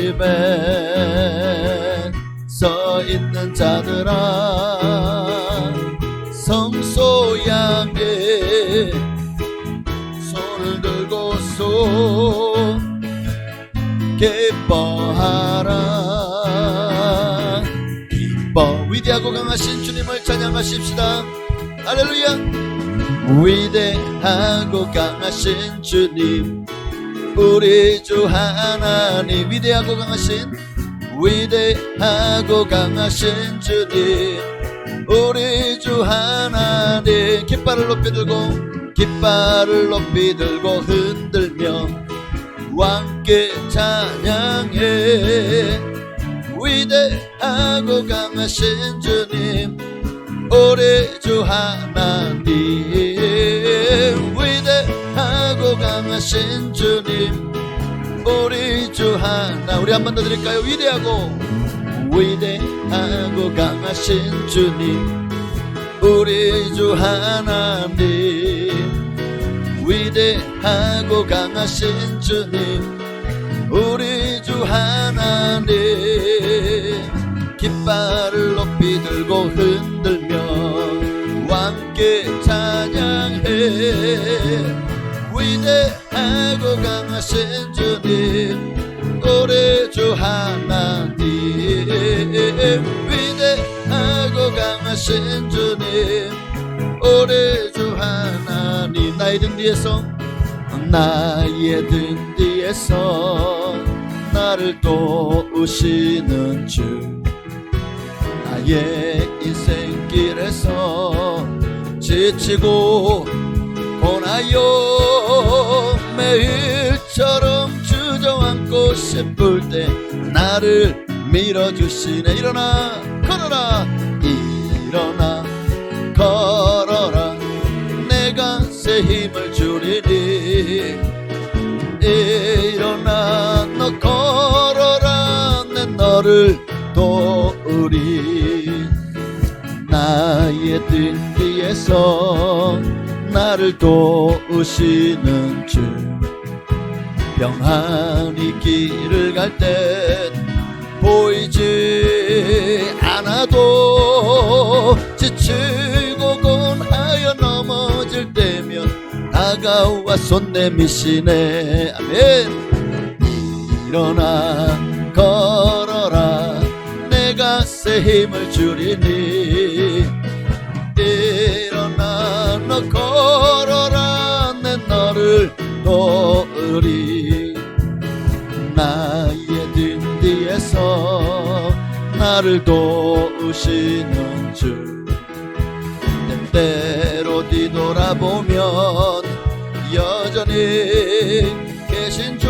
집에 서 있는 자들아 성소양에 손을 들고서 기뻐하라. 기뻐. 위대하고 강하신 주님을 찬양하십시다. 할렐루야. 위대하고 강하신 주님, 우리 주 하나님. 위대하고 강하신 강하신 주님, 우리 주 하나님. 깃발을 높이 들고 흔들며 왕께 찬양해. 위대하고 강하신 주님, 우리 주 하나님. 위대하고 강하신 주님, 우리 주 하나. 우리 한 번 더 드릴까요? 위대하고 강하신 주님, 우리 주 하나님. 위대하고 강하신 주님, 우리 주 하나님. 깃발을 높이 들고 흔들며 왕께 찬양해. 위대하고 강하신 주님, 우리 주 하나님. 위대하고 강하신 주님, 우리 주 하나님. 나의 등 뒤에서 나를 도우시는 주, 나의 인생길에서 지치고 고나요 매일처럼 주저앉고 싶을 때 나를 밀어주시네. 일어나 걸어라, 일어나 걸어라, 내가 새 힘을 주리니. 일어나 너 걸어라, 내 너를 도우리. 나의 등 뒤에서 나를 도우시는 주, 평안히 길을 갈 땐 보이지 않아도 지치고 곤하여 넘어질 때면 다가와 손 내미시네. 아멘. 일어나 걸어라, 내가 새 힘을 주리니. 일어나 너 걸어라, 내 너를 도우리. 나의 등 뒤에서 나를 도우시는 주, 때때로 뒤돌아보면 여전히 계신 주,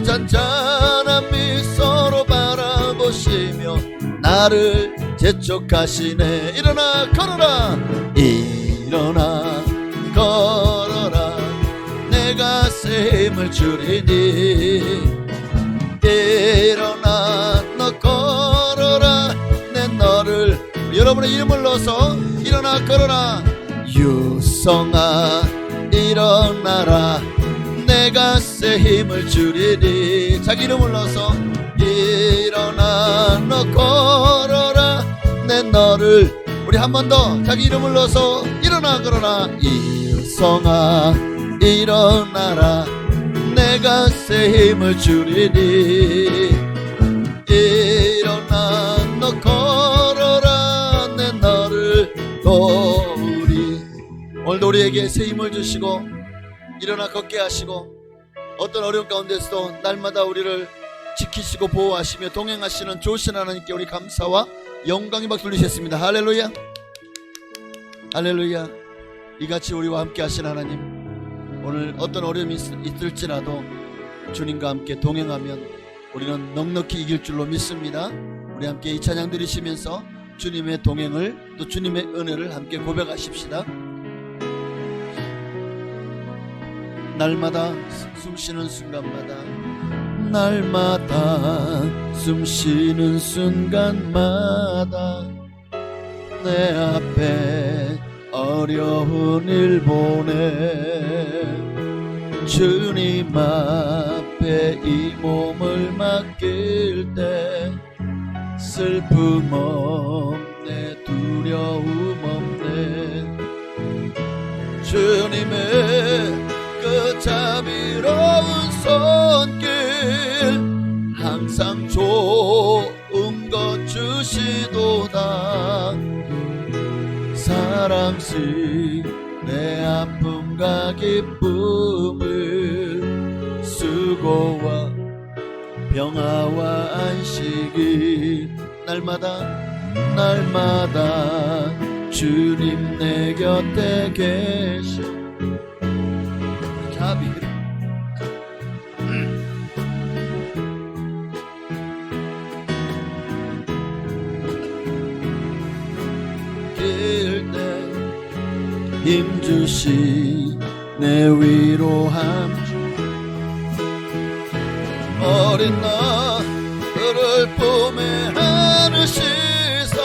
잔잔한 미소로 바라보시며 나를 재촉하시네. 일어나 걸어라, 일어나 걸어라, 내가 새 힘을 주리니. 일어나 너 걸어라, 내 너를. 여러분의 이름을 넣어서 일어나 걸어라. 유성아 일어나라, 내가 새 힘을 주리니. 자기 이름을 넣어서 일어나 너 걸어라, 내 너를. 우리 한 번 더 자기 이름을 넣어서 일어나 걸어라. 유성아 일어나라, 내가 새 힘을 주리니. 일어나 너 걸어라, 내 너를 도우리. 오늘도 우리에게 새 힘을 주시고 일어나 걷게 하시고 어떤 어려운 가운데서도 날마다 우리를 지키시고 보호하시며 동행하시는 좋으신 하나님께 우리 감사와 영광의 박수 돌리셨습니다. 할렐루야, 할렐루야. 이같이 우리와 함께 하신 하나님, 오늘 어떤 어려움이 있을지라도 주님과 함께 동행하면 우리는 넉넉히 이길 줄로 믿습니다. 우리 함께 이 찬양 드리시면서 주님의 동행을, 또 주님의 은혜를 함께 고백하십시다. 날마다 숨쉬는 순간마다, 날마다 숨쉬는 순간마다 내 앞에 어려운 일 보내 주님 앞에 앞에 이 몸을 맡길 때 슬픔 없네, 두려움 없네. 주님의 그 자비로운 손길 항상 좋은 것 주시도다. 사랑시 내 아픔과 기쁨을, 수고와 평화와 안식이 날마다 주님 내 곁에 계셔. 자비 힘주시 내 위로함 주. 어린 나를 품에 안으시사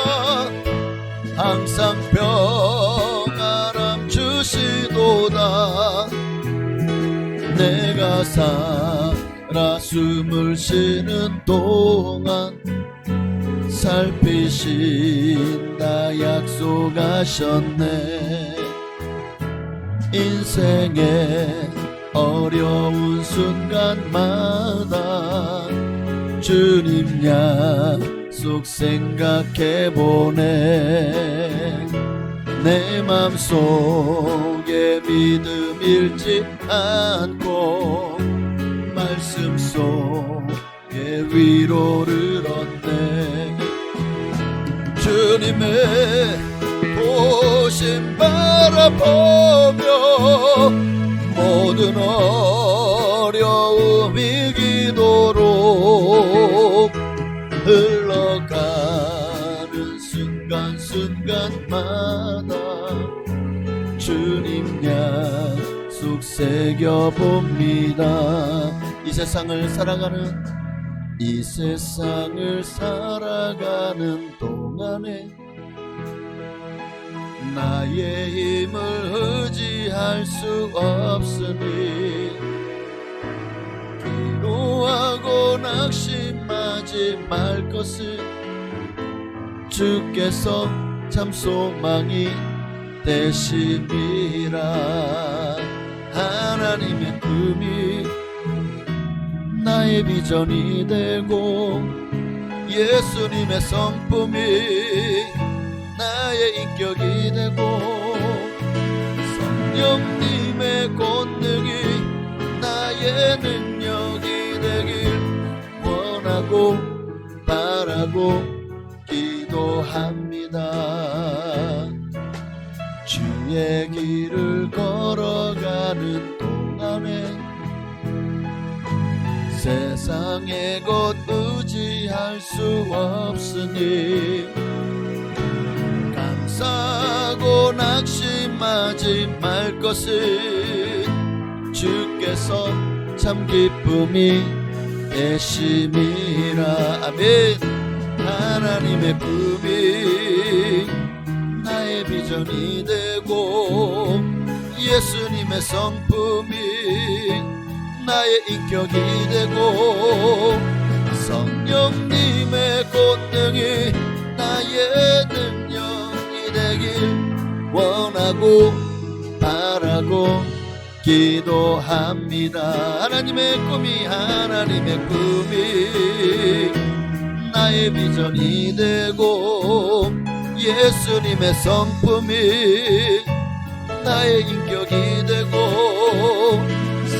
항상 평안함 주시도다. 내가 살아 숨을 쉬는 동안 살피신다 약속하셨네. 인생의 어려운 순간마다 주님 약속 생각해보네. 내 맘속에 믿음 잃지 않고 말씀 속에 위로를 얻네. 주님의 보심 바라보며 모든 어려움 이기도록 흘러가는 순간순간마다 주님 약속 새겨봅니다. 이 세상을 살아가는 동안에 나의 힘을 의지할 수 없으니 기도하고 낙심하지 말 것을 주께서 참 소망이 되심이라. 하나님의 꿈이 나의 비전이 되고 예수님의 성품이 나의 인격이 되고 성령님의 권능이 나의 능력이 되길 원하고 바라고 기도합니다. 주의 길을 걸어가는 동안에 세상의 것 의지할 수 없으니 감사하고 낙심하지 말 것을 주께서 참 기쁨이 되심이라. 아멘. 하나님의 꿈이 나의 비전이 되고 예수님의 성품이 나의 인격이 되고 성령님의 권능이 나의 능력이 되길 원하고 바라고 기도합니다. 하나님의 꿈이 나의 비전이 되고 예수님의 성품이 나의 인격이 되고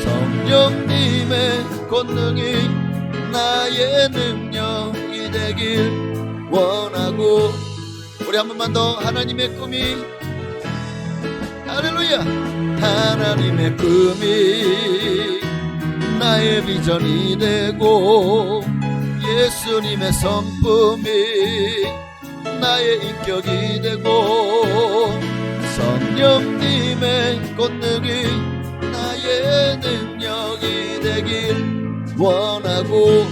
성령님의 권능이 나의 능력이 되길 원하고. 우리 한 번만 더. 하나님의 꿈이, 할렐루야, 하나님의 꿈이 나의 비전이 되고 예수님의 성품이 나의 인격이 되고 성령님의 권능이 나의 능력이 되길 원하고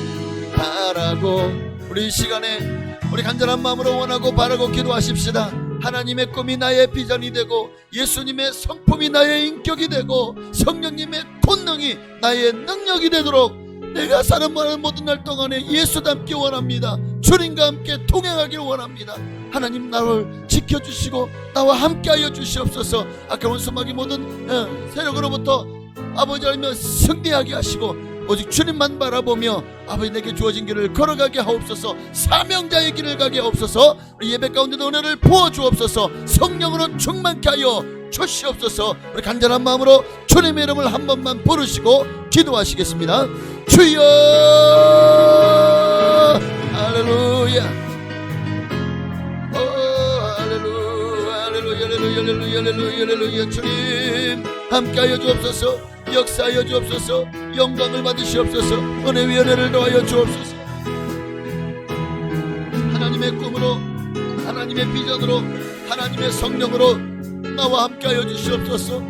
바라고. 우리 이 시간에 우리 간절한 마음으로 원하고 바라고 기도하십시다. 하나님의 꿈이 나의 비전이 되고 예수님의 성품이 나의 인격이 되고 성령님의 권능이 나의 능력이 되도록 내가 사는 모든 날 동안에 예수 닮기 원합니다. 주님과 함께 동행하기를 원합니다. 하나님 나를 지켜주시고 나와 함께하여 주시옵소서. 아까운 수막이 모든 세력으로부터 아버지 하나님 승리하게 하시고 오직 주님만 바라보며 아버지 내게 주어진 길을 걸어가게 하옵소서. 사명자의 길을 가게 하옵소서. 우리 예배 가운데도 은혜를 부어주옵소서. 성령으로 충만케 하여 주시옵소서. 우리 간절한 마음으로 주님의 이름을 한 번만 부르시고 기도하시겠습니다. 주여 할렐루야 할렐루야 할렐루야 할렐루야. 주님 함께하여 주옵소서. 역사하여 주옵소서. 영광을 받으시옵소서. 은혜 위 은혜를 더하여 주옵소서. 하나님의 꿈으로 하나님의 비전으로 하나님의 성령으로 나와 함께하여 주시옵소서.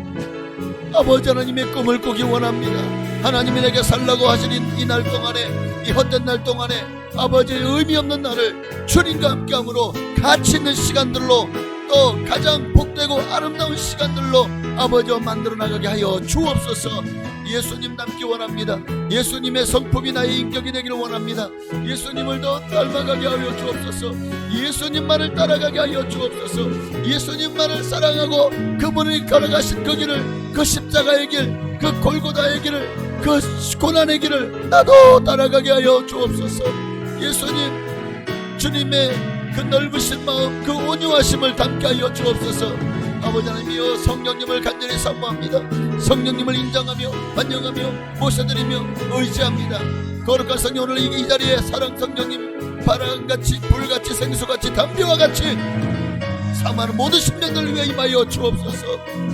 아버지 하나님의 꿈을 꾸기 원합니다. 하나님이 내게 살라고 하신 이 날 동안에 이 헛된 날 동안에 아버지의 의미 없는 날을 주님과 함께함으로 가치 있는 시간들로 또 가장 복되고 아름다운 시간들로 아버지와 만들어 나가게 하여 주옵소서. 예수님 닮기 원합니다. 예수님의 성품이 나의 인격이 되기를 원합니다. 예수님을 더 닮아가게 하여 주옵소서. 예수님만을 따라가게 하여 주옵소서. 예수님만을 사랑하고 그분이 걸어가신 그 길을, 그 십자가의 길, 그 골고다의 길을, 그 고난의 길을 나도 따라가게 하여 주옵소서. 예수님 주님의 그 넓으신 마음, 그 온유하심을 담게 하여 주옵소서. 아버지 하나님이여 성령님을 간절히 사모합니다. 성령님을 인정하며 반영하며 모셔드리며 의지합니다. 거룩한 성령 오늘 이 자리에 사랑 성령님 바람같이 불같이 생수같이 담비와 같이 사망하는 모든 신명들을 위해 임하여 주옵소서.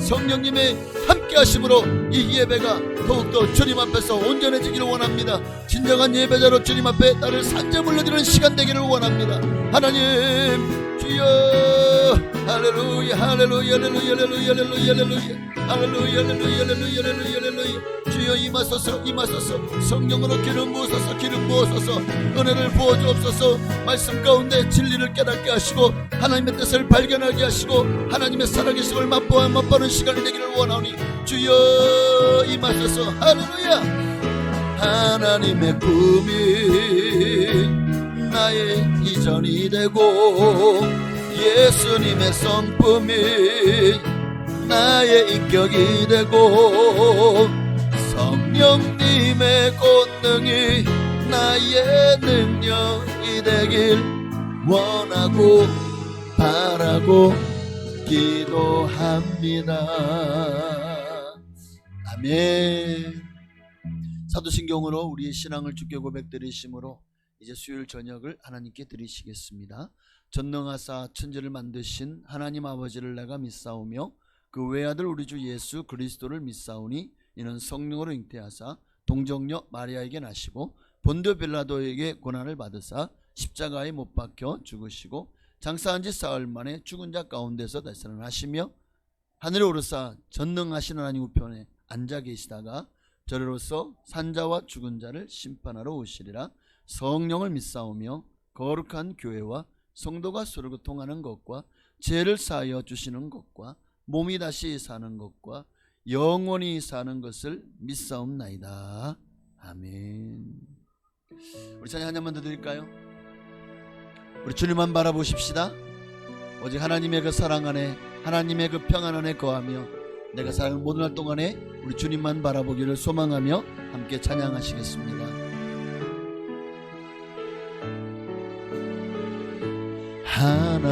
성령님의 함께하심으로 이 예배가 더욱더 주님 앞에서 온전해지기를 원합니다. 진정한 예배자로 주님 앞에 나를 산재 물려드리는 시간 되기를 원합니다. 하나님 주여 할렐루야 할렐루야 할렐루야 할렐루야 할렐루야 할렐루야 할렐루야 할렐루야 할렐루야. 주여 임하소서 임하소서. 성령으로 기름 부으소서 기름 부으소서. 은혜를 부어주옵소서. 말씀 가운데 진리를 깨닫게 하시고 하나님의 뜻을 발견하게 하시고 하나님의 살아계심을 맛보는 시간이 되기를 원하오니 주여 임하소서. 할렐루야. 하나님의 꿈이 나의 비전이 되고 예수님의 성품이 나의 인격이 되고 성령님의 권능이 나의 능력이 되길 원하고 바라고 기도합니다. 아멘. 사도신경으로 우리의 신앙을 주께 고백드리심으로 이제 수요일 저녁을 하나님께 드리시겠습니다. 전능하사 천지를 만드신 하나님 아버지를 내가 믿사오며 그 외아들 우리 주 예수 그리스도를 믿사오니 이는 성령으로 잉태하사 동정녀 마리아에게 나시고 본디오 빌라도에게 고난을 받으사 십자가에 못 박혀 죽으시고 장사한 지 사흘 만에 죽은 자 가운데서 다시 살아나시며 하늘에 오르사 전능하신 하나님 우편에 앉아 계시다가 저리로서 산자와 죽은 자를 심판하러 오시리라. 성령을 믿사오며 거룩한 교회와 성도가 서로 교통하는 것과 죄를 사하여 주시는 것과 몸이 다시 사는 것과 영원히 사는 것을 믿사옵나이다. 아멘. 우리 찬양 한 잔만 더 드릴까요? 우리 주님만 바라보십시다. 오직 하나님의 그 사랑 안에 하나님의 그 평안 안에 거하며 내가 사는 모든 날 동안에 우리 주님만 바라보기를 소망하며 함께 찬양하시겠습니다.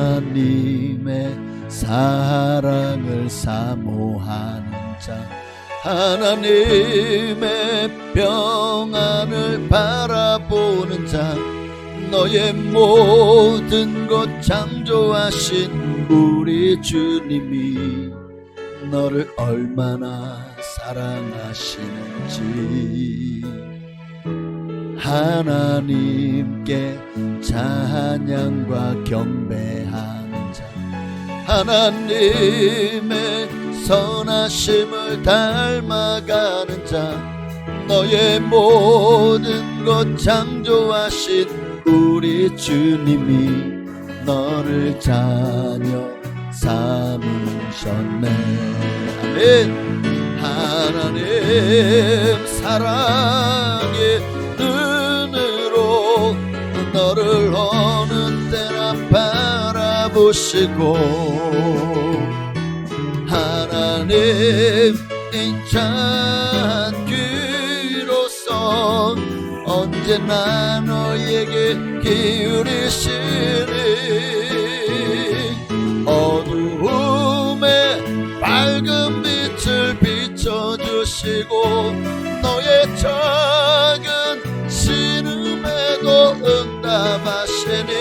하나님의 사랑을 사모하는 자 하나님의 평안을 바라보는 자 너의 모든 것 창조하신 우리 주님이 너를 얼마나 사랑하시는지 하나님께 찬양과 경배하는 자 하나님의 선하심을 닮아가는 자 너의 모든 것 창조하신 우리 주님이 너를 자녀 삼으셨네. 아멘. 하나님 사랑의 눈으로 너를 어느 때나 바라보시고 하나님 인찬 귀로서 언제나 너에게 기울이시니 어두움에 밝은 빛을 비춰주시고 너의 작은 신음에도 응답하시니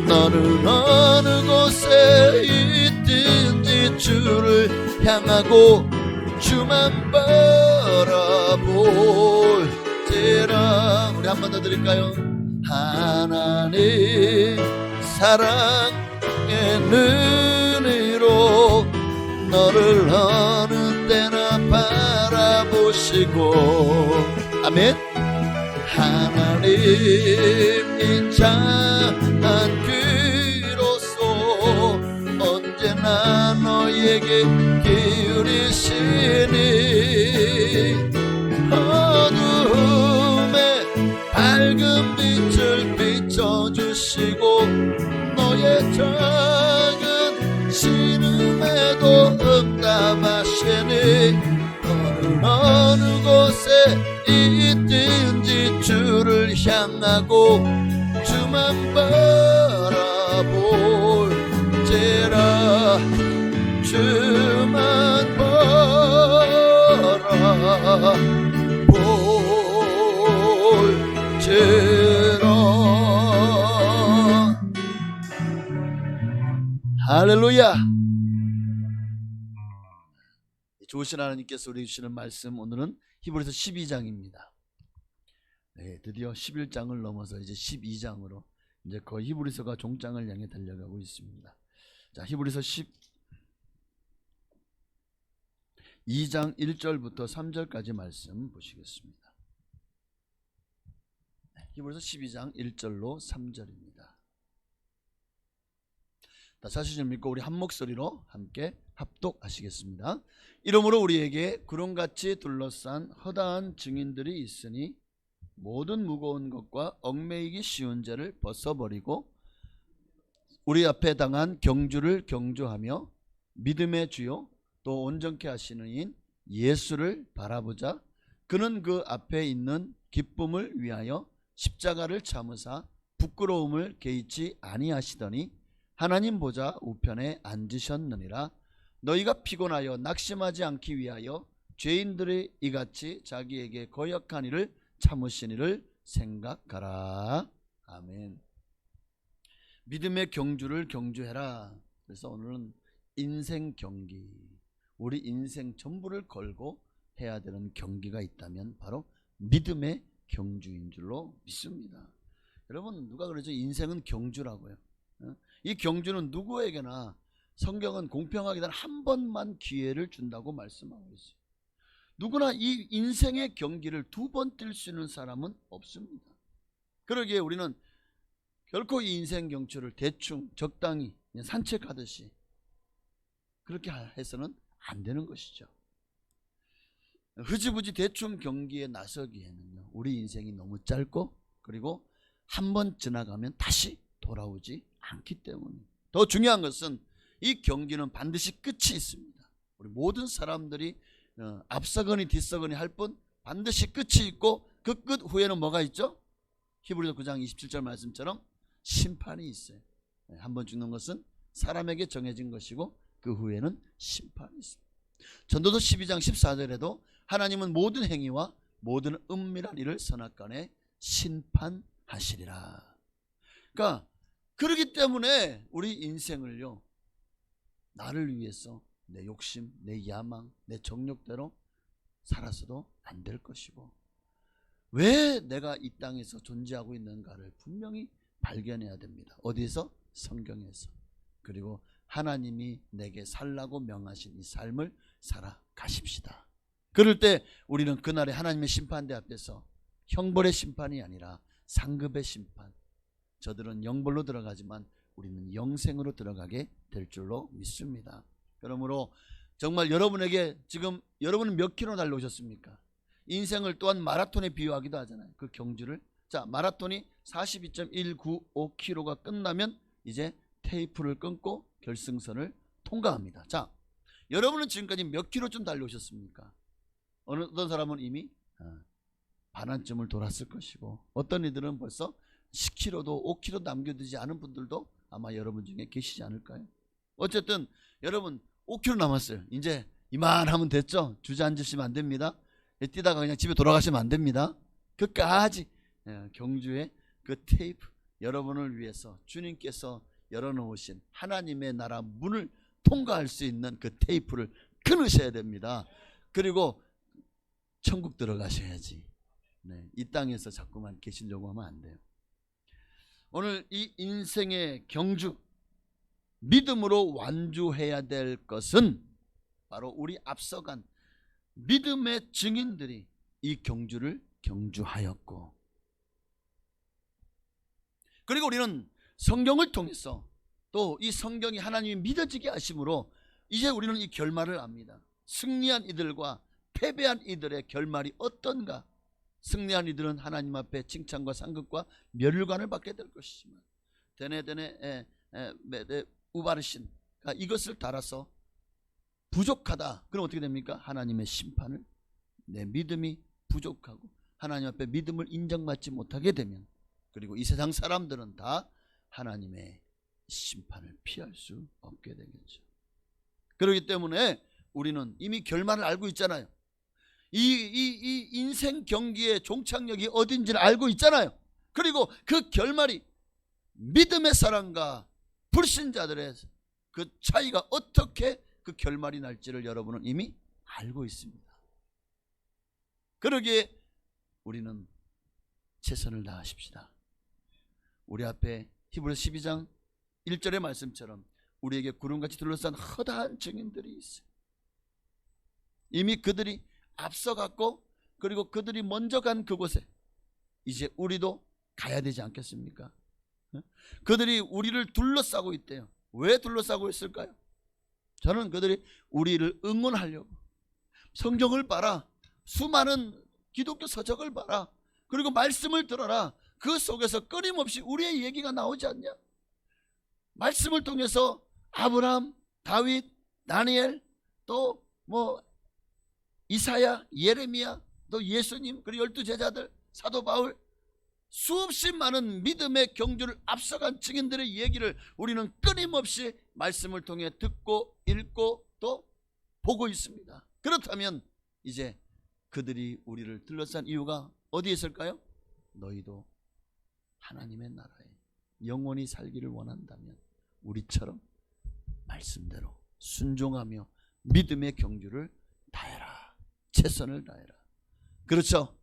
너는 어느 곳에 있든지 주를 향하고 주만 바라볼지라. 우리 한 번 더 드릴까요? 하나님 사랑의 눈으로 너를 어느 때나 바라보시고 아멘. 하나님 인자한 귀로서 언제나 너에게 기울이시니 어두움에 밝은 빛을 비춰주시고 너의 작은 신음에도 응답하시니 너는 어느 곳에 있든지 주를 향하고 주만 바라볼지라. 주만 바라볼지라. 할렐루야. 좋으신 하나님께서 우리 주시는 말씀, 오늘은 히브리서 12장입니다. 네, 드디어 11장을 넘어서 이제 12장으로 이제 거의 히브리서가 종장을 향해 달려가고 있습니다. 자, 히브리서 12장 1절부터 3절까지 말씀 보시겠습니다. 네, 히브리서 12장 1절로 3절입니다. 사실을 믿고 우리 한 목소리로 함께 합독하시겠습니다. 이러므로 우리에게 구름같이 둘러싼 허다한 증인들이 있으니 모든 무거운 것과 얽매이기 쉬운 죄를 벗어버리고 우리 앞에 당한 경주를 경주하며 믿음의 주요 또 온전케 하시는 이인 예수를 바라보자. 그는 그 앞에 있는 기쁨을 위하여 십자가를 참으사 부끄러움을 개의치 아니하시더니 하나님 보좌 우편에 앉으셨느니라. 너희가 피곤하여 낙심하지 않기 위하여 죄인들이 이같이 자기에게 거역한 일을 참으신 이를 생각하라. 아멘. 믿음의 경주를 경주해라. 그래서 오늘은 인생 경기, 우리 인생 전부를 걸고 해야 되는 경기가 있다면 바로 믿음의 경주인 줄로 믿습니다. 여러분, 누가 그러죠? 인생은 경주라고요. 이 경주는 누구에게나 성경은 공평하게 단 한 번만 기회를 준다고 말씀하고 있어요. 누구나 이 인생의 경기를 두 번 뛸 수 있는 사람은 없습니다. 그러기에 우리는 결코 이 인생 경주를 대충 적당히 그냥 산책하듯이 그렇게 해서는 안 되는 것이죠. 흐지부지 대충 경기에 나서기에는요, 우리 인생이 너무 짧고 그리고 한 번 지나가면 다시 돌아오지 않기 때문에 더 중요한 것은 이 경기는 반드시 끝이 있습니다. 우리 모든 사람들이 앞서거니 뒤서거니 할 뿐 반드시 끝이 있고 그 끝 후에는 뭐가 있죠? 히브리서 9장 27절 말씀처럼 심판이 있어요. 한 번 죽는 것은 사람에게 정해진 것이고 그 후에는 심판이 있습니다. 전도서 12장 14절에도 하나님은 모든 행위와 모든 은밀한 일을 선악간에 심판하시리라. 그러니까 그렇기 때문에 우리 인생을요, 나를 위해서 내 욕심, 내 야망, 내 정욕대로 살아서도 안 될 것이고 왜 내가 이 땅에서 존재하고 있는가를 분명히 발견해야 됩니다. 어디에서? 성경에서. 그리고 하나님이 내게 살라고 명하신 이 삶을 살아가십시다. 그럴 때 우리는 그날에 하나님의 심판대 앞에서 형벌의 심판이 아니라 상급의 심판, 저들은 영벌로 들어가지만 우리는 영생으로 들어가게 될 줄로 믿습니다. 그러므로 정말 여러분에게 지금 여러분은 몇 킬로 달려오셨습니까? 인생을 또한 마라톤에 비유하기도 하잖아요. 그 경주를. 자, 마라톤이 42.195km가 끝나면 이제 테이프를 끊고 결승선을 통과합니다. 자, 여러분은 지금까지 몇 킬로쯤 달려오셨습니까? 어떤 사람은 이미 반환점을 돌았을 것이고, 어떤 이들은 벌써 10km도 5km 남겨두지 않은 분들도 아마 여러분 중에 계시지 않을까요? 어쨌든 여러분 5km 남았어요. 이제 이만하면 됐죠? 주저앉으시면 안 됩니다. 뛰다가 그냥 집에 돌아가시면 안 됩니다. 끝까지 경주의 그 테이프, 여러분을 위해서 주님께서 열어놓으신 하나님의 나라 문을 통과할 수 있는 그 테이프를 끊으셔야 됩니다. 그리고 천국 들어가셔야지. 이 땅에서 자꾸만 계시려고 하면 안 돼요. 오늘 이 인생의 경주, 믿음으로 완주해야 될 것은 바로 우리 앞서간 믿음의 증인들이 이 경주를 경주하였고, 그리고 우리는 성경을 통해서 또 이 성경이 하나님이 믿어지게 하심으로 이제 우리는 이 결말을 압니다. 승리한 이들과 패배한 이들의 결말이 어떤가? 승리한 이들은 하나님 앞에 칭찬과 상급과 멸관을 받게 될 것이지만 데네데네 우바르신 이것을 따라서 부족하다. 그럼 어떻게 됩니까? 하나님의 심판을, 내 믿음이 부족하고 하나님 앞에 믿음을 인정받지 못하게 되면, 그리고 이 세상 사람들은 다 하나님의 심판을 피할 수 없게 되겠죠. 그렇기 때문에 우리는 이미 결말을 알고 있잖아요. 이 인생 경기의 종착역이 어딘지를 알고 있잖아요. 그리고 그 결말이 믿음의 사람과 불신자들의 그 차이가 어떻게 그 결말이 날지를 여러분은 이미 알고 있습니다. 그러기에 우리는 최선을 다하십시다. 우리 앞에 히브리서 12장 1절의 말씀처럼 우리에게 구름같이 둘러싼 허다한 증인들이 있어요. 이미 그들이 앞서갔고, 그리고 그들이 먼저 간 그곳에 이제 우리도 가야 되지 않겠습니까? 그들이 우리를 둘러싸고 있대요. 왜 둘러싸고 있을까요? 저는 그들이 우리를 응원하려고, 성경을 봐라, 수많은 기독교 서적을 봐라, 그리고 말씀을 들어라, 그 속에서 끊임없이 우리의 얘기가 나오지 않냐? 말씀을 통해서 아브라함, 다윗, 다니엘, 또 이사야, 예레미야, 또 예수님, 그리고 12제자들, 사도 바울, 수없이 많은 믿음의 경주를 앞서간 증인들의 얘기를 우리는 끊임없이 말씀을 통해 듣고 읽고 또 보고 있습니다. 그렇다면 이제 그들이 우리를 둘러싼 이유가 어디에 있을까요? 너희도 하나님의 나라에 영원히 살기를 원한다면 우리처럼 말씀대로 순종하며 믿음의 경주를 다해라. 최선을 다해라. 그렇죠?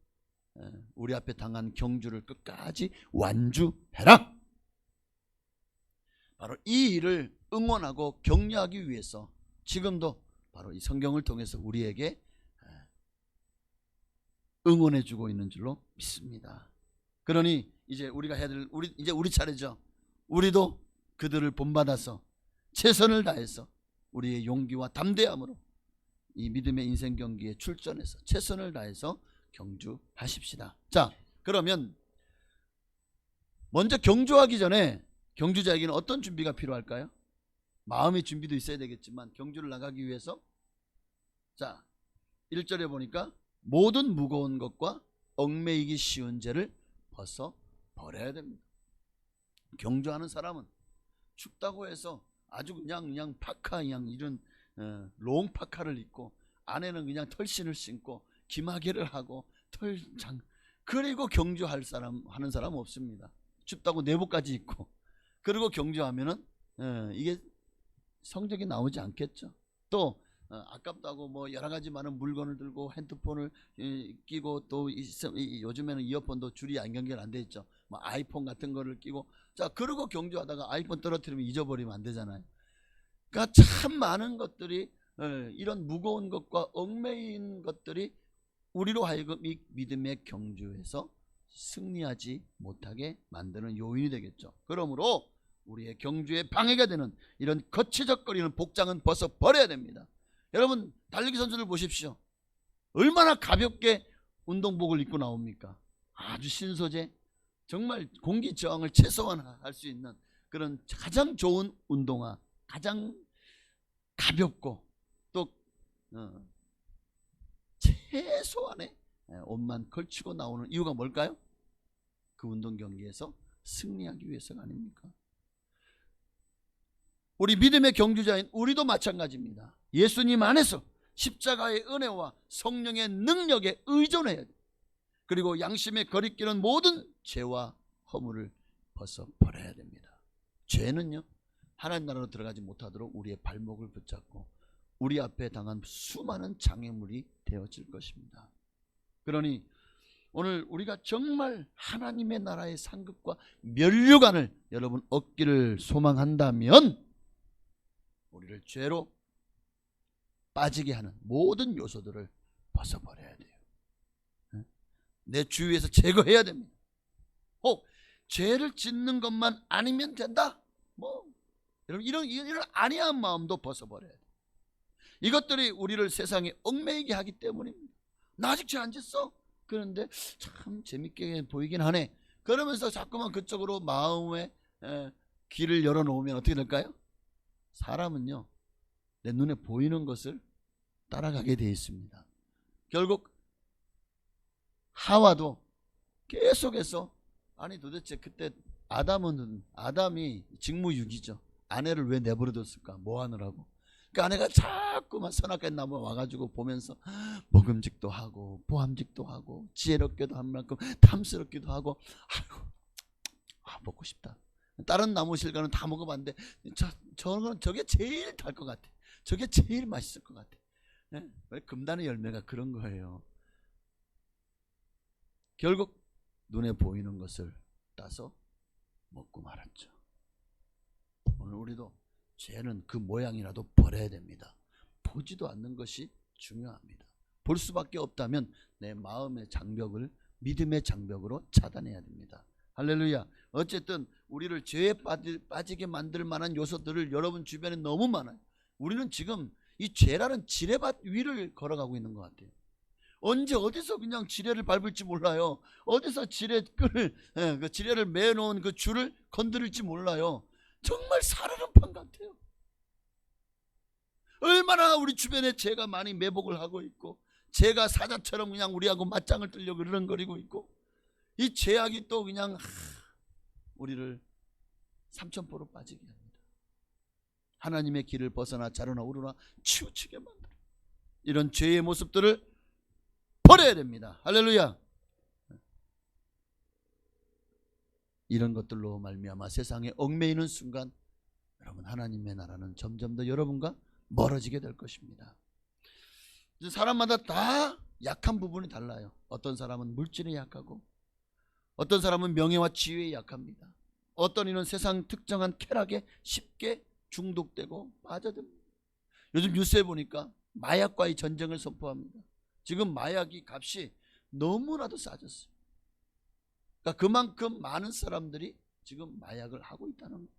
우리 앞에 당한 경주를 끝까지 완주해라. 바로 이 일을 응원하고 격려하기 위해서 지금도 바로 이 성경을 통해서 우리에게 응원해주고 있는 줄로 믿습니다. 그러니 이제 우리가 해야 될 이제 우리 차례죠. 우리도 그들을 본받아서 최선을 다해서 우리의 용기와 담대함으로 이 믿음의 인생 경기에 출전해서 최선을 다해서 경주하십시다. 자, 그러면 먼저 경주하기 전에 경주자에게는 어떤 준비가 필요할까요? 마음의 준비도 있어야 되겠지만 경주를 나가기 위해서, 자 1절에 보니까 모든 무거운 것과 얽매이기 쉬운 죄를 벗어 버려야 됩니다. 경주하는 사람은 춥다고 해서 아주 그냥 파카, 그냥 이런 롱파카를 입고 안에는 그냥 털신을 신고 기마개를 하고 털장, 그리고 경주할 사람 하는 사람 없습니다. 춥다고 내복까지 입고 그리고 경주하면은 이게 성적이 나오지 않겠죠. 또 아깝다고 뭐 여러 가지 많은 물건을 들고 핸드폰을 끼고 또 요즘에는 이어폰도 줄이 안 연결 안 돼 있죠. 뭐 아이폰 같은 거를 끼고, 자 그러고 경주하다가 아이폰 떨어뜨리면 잊어버리면 안 되잖아요. 그러니까 참 많은 것들이 이런 무거운 것과 얽매인 것들이 우리로 하여금 이 믿음의 경주에서 승리하지 못하게 만드는 요인이 되겠죠. 그러므로 우리의 경주에 방해가 되는 이런 거치적거리는 복장은 벗어 버려야 됩니다. 여러분 달리기 선수들 보십시오. 얼마나 가볍게 운동복을 입고 나옵니까? 아주 신소재, 정말 공기 저항을 최소화할 수 있는 그런 가장 좋은 운동화, 가장 가볍고 또 최소한의 옷만 걸치고 나오는 이유가 뭘까요? 그 운동 경기에서 승리하기 위해서가 아닙니까? 우리 믿음의 경주자인 우리도 마찬가지입니다. 예수님 안에서 십자가의 은혜와 성령의 능력에 의존해야 돼요. 그리고 양심의 거리끼는 모든 죄와 허물을 벗어버려야 됩니다. 죄는요, 하나님 나라로 들어가지 못하도록 우리의 발목을 붙잡고 우리 앞에 당한 수많은 장애물이 되어질 것입니다. 그러니 오늘 우리가 정말 하나님의 나라의 상급과 면류관을 여러분 얻기를 소망한다면 우리를 죄로 빠지게 하는 모든 요소들을 벗어버려야 돼요. 내 주위에서 제거해야 됩니다. 죄를 짓는 것만 아니면 된다, 여러분 이런 안이한 마음도 벗어버려야 돼요. 이것들이 우리를 세상에 얽매이게 하기 때문입니다. 나 아직 죄 안 짓어? 그런데 참 재밌게 보이긴 하네. 그러면서 자꾸만 그쪽으로 마음의 길을 열어놓으면 어떻게 될까요? 사람은요, 내 눈에 보이는 것을 따라가게 되어 있습니다. 결국 하와도 계속해서, 아니 도대체 그때 아담이 직무유기죠. 아내를 왜 내버려뒀을까? 뭐 하느라고? 그 아내가 자꾸만 선악과의 나무 와가지고 보면서 먹음직도 하고 보함직도 하고 지혜롭게도 한 만큼 탐스럽기도 하고, 아이고 먹고 싶다. 다른 나무 실과는 다 먹어봤는데 저게 제일 달 것 같아. 저게 제일 맛있을 것 같아. 왜 금단의 열매가 그런 거예요. 결국 눈에 보이는 것을 따서 먹고 말았죠. 오늘 우리도 죄는 그 모양이라도 버려야 됩니다. 보지도 않는 것이 중요합니다. 볼 수밖에 없다면 내 마음의 장벽을 믿음의 장벽으로 차단해야 됩니다. 할렐루야. 어쨌든 우리를 죄에 빠지게 만들 만한 요소들을 여러분 주변에 너무 많아요. 우리는 지금 이 죄라는 지뢰밭 위를 걸어가고 있는 것 같아요. 언제 어디서 그냥 지뢰를 밟을지 몰라요. 어디서 그 지뢰를 매놓은 그 줄을 건드릴지 몰라요. 정말 사르름판 같아요. 얼마나 우리 주변에 죄가 많이 매복을 하고 있고, 죄가 사자처럼 그냥 우리하고 맞짱을 뜨려고 그르렁거리고 있고, 이 죄악이 또 그냥 우리를 삼천포로 빠지게 합니다. 하나님의 길을 벗어나 자르나 우르나 치우치게 만들어. 이런 죄의 모습들을 버려야 됩니다. 할렐루야. 이런 것들로 말미암아 세상에 얽매이는 순간 여러분 하나님의 나라는 점점 더 여러분과 멀어지게 될 것입니다. 사람마다 다 약한 부분이 달라요. 어떤 사람은 물질에 약하고, 어떤 사람은 명예와 지위에 약합니다. 어떤 이는 세상 특정한 쾌락에 쉽게 중독되고 빠져듭니다. 요즘 뉴스에 보니까 마약과의 전쟁을 선포합니다. 지금 마약이 값이 너무나도 싸졌어요. 그러니까 그만큼 많은 사람들이 지금 마약을 하고 있다는 거예요.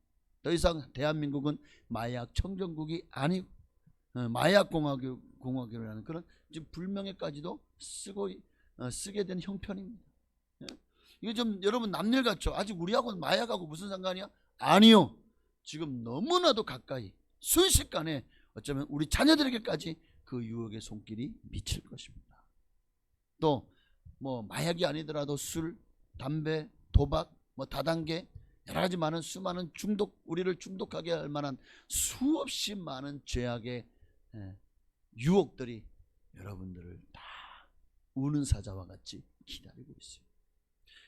더 이상 대한민국은 마약 청정국이 아니고 마약공화국이라는 그런 지금 불명예까지도 쓰게 된 형편입니다. 이게 좀 여러분 남일 같죠? 아직 우리하고는 마약하고 무슨 상관이야? 아니요. 지금 너무나도 가까이 순식간에 어쩌면 우리 자녀들에게까지 그 유혹의 손길이 미칠 것입니다. 또 뭐 마약이 아니더라도 술, 담배, 도박, 다단계 여러 가지 많은 수많은 우리를 중독하게 할 만한 수없이 많은 죄악의 유혹들이 여러분들을 다 우는 사자와 같이 기다리고 있어요.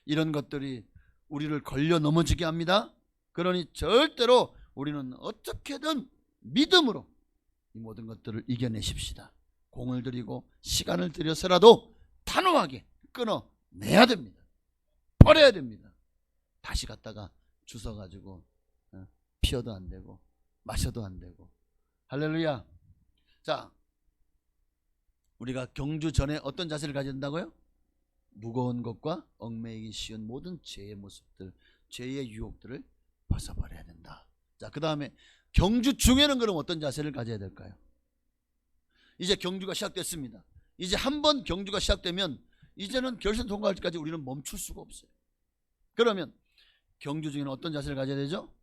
이런 것들이 우리를 걸려 넘어지게 합니다. 그러니 절대로 우리는 어떻게든 믿음으로 이 모든 것들을 이겨내십시다. 공을 들이고 시간을 들여서라도 단호하게 끊어내야 됩니다. 버려야 됩니다. 다시 갖다가 주워가지고 피워도 안 되고 마셔도 안 되고. 할렐루야. 자, 우리가 경주 전에 어떤 자세를 가져야 된다고요? 무거운 것과 얽매이기 쉬운 모든 죄의 모습들, 죄의 유혹들을 벗어버려야 된다. 자, 그 다음에 경주 중에는 그럼 어떤 자세를 가져야 될까요? 이제 경주가 시작됐습니다. 이제 한번 경주가 시작되면 이제는 결선 통과할 때까지 우리는 멈출 수가 없어요. 그러면 경주 중에는 어떤 자세를 가져야 되죠?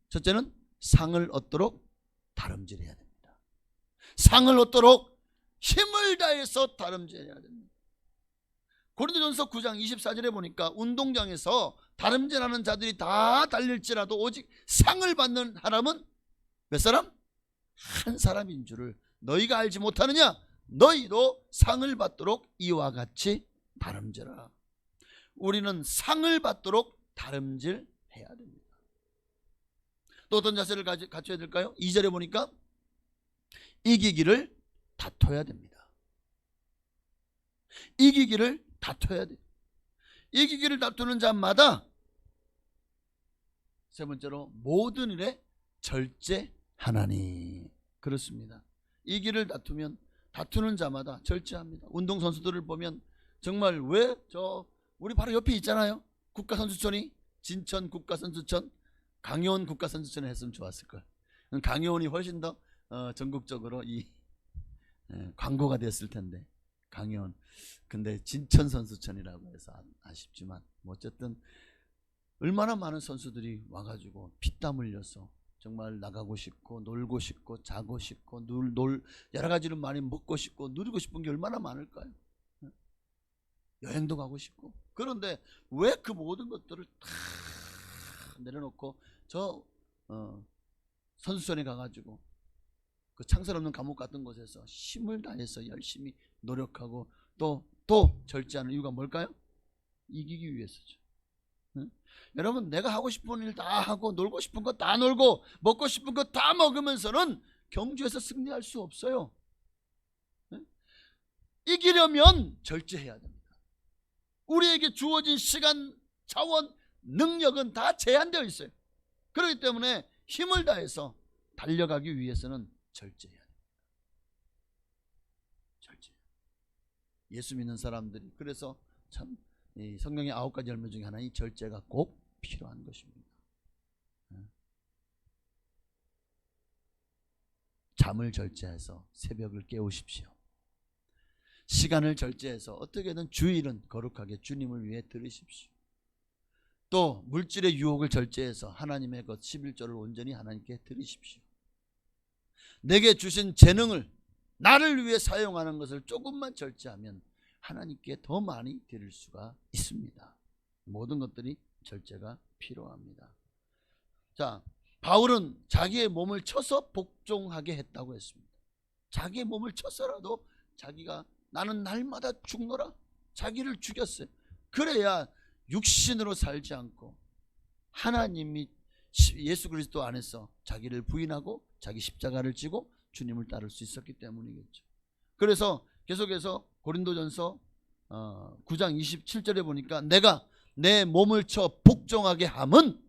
첫째는 상을 얻도록 다름질해야 됩니다. 상을 얻도록 힘을 다해서 다름질해야 됩니다. 고린도전서 9장 24절에 보니까 운동장에서 다름질하는 자들이 다 달릴지라도 오직 상을 받는 사람은 몇 사람? 한 사람인 줄을 너희가 알지 못하느냐? 너희도 상을 받도록 이와 같이 다름질하라. 우리는 상을 받도록 다름질해야 됩니다. 또 어떤 자세를 갖춰야 될까요? 2절에 보니까 이기기를 다퉈야 됩니다. 이기기를 다퉈야 돼요. 이기기를 다투는 자마다 세 번째로 모든 일에 절제하나니. 그렇습니다. 이기를 다투는 자마다 절제합니다. 운동선수들을 보면 정말 우리 바로 옆에 있잖아요. 국가선수촌이 진천 국가선수촌, 강효원 국가선수촌에 했으면 좋았을걸. 강효원이 훨씬 더 전국적으로 이 광고가 됐을 텐데 강효원. 근데 진천 선수촌이라고 해서 아쉽지만 어쨌든 얼마나 많은 선수들이 와가지고 피땀 흘려서 정말 나가고 싶고 놀고 싶고 자고 싶고 여러 가지를 많이 먹고 싶고 누리고 싶은 게 얼마나 많을까요? 여행도 가고 싶고. 그런데 왜 그 모든 것들을 다 내려놓고 저 선수촌에 가가지고 그 창설 없는 감옥 같은 곳에서 힘을 다해서 열심히 노력하고 또 절제하는 이유가 뭘까요? 이기기 위해서죠. 응? 여러분, 내가 하고 싶은 일 다 하고 놀고 싶은 거 다 놀고 먹고 싶은 거 다 먹으면서는 경주에서 승리할 수 없어요. 응? 이기려면 절제해야 됩니다. 우리에게 주어진 시간, 자원, 능력은 다 제한되어 있어요. 그렇기 때문에 힘을 다해서 달려가기 위해서는 절제해야 됩니다. 절제. 예수 믿는 사람들이 그래서 참 성경의 9가지 열매 중에 하나인 절제가 꼭 필요한 것입니다. 잠을 절제해서 새벽을 깨우십시오. 시간을 절제해서 어떻게든 주일은 거룩하게 주님을 위해 들으십시오. 또 물질의 유혹을 절제해서 하나님의 것 11조를 온전히 하나님께 드리십시오. 내게 주신 재능을 나를 위해 사용하는 것을 조금만 절제하면 하나님께 더 많이 드릴 수가 있습니다. 모든 것들이 절제가 필요합니다. 자, 바울은 자기의 몸을 쳐서 복종하게 했다고 했습니다. 자기의 몸을 쳐서라도 자기가 나는 날마다 죽노라 자기를 죽였어요. 그래야 육신으로 살지 않고 하나님이 예수 그리스도 안에서 자기를 부인하고 자기 십자가를 지고 주님을 따를 수 있었기 때문이겠죠. 그래서 계속해서 고린도전서 9장 27절에 보니까 내가 내 몸을 쳐 복종하게 함은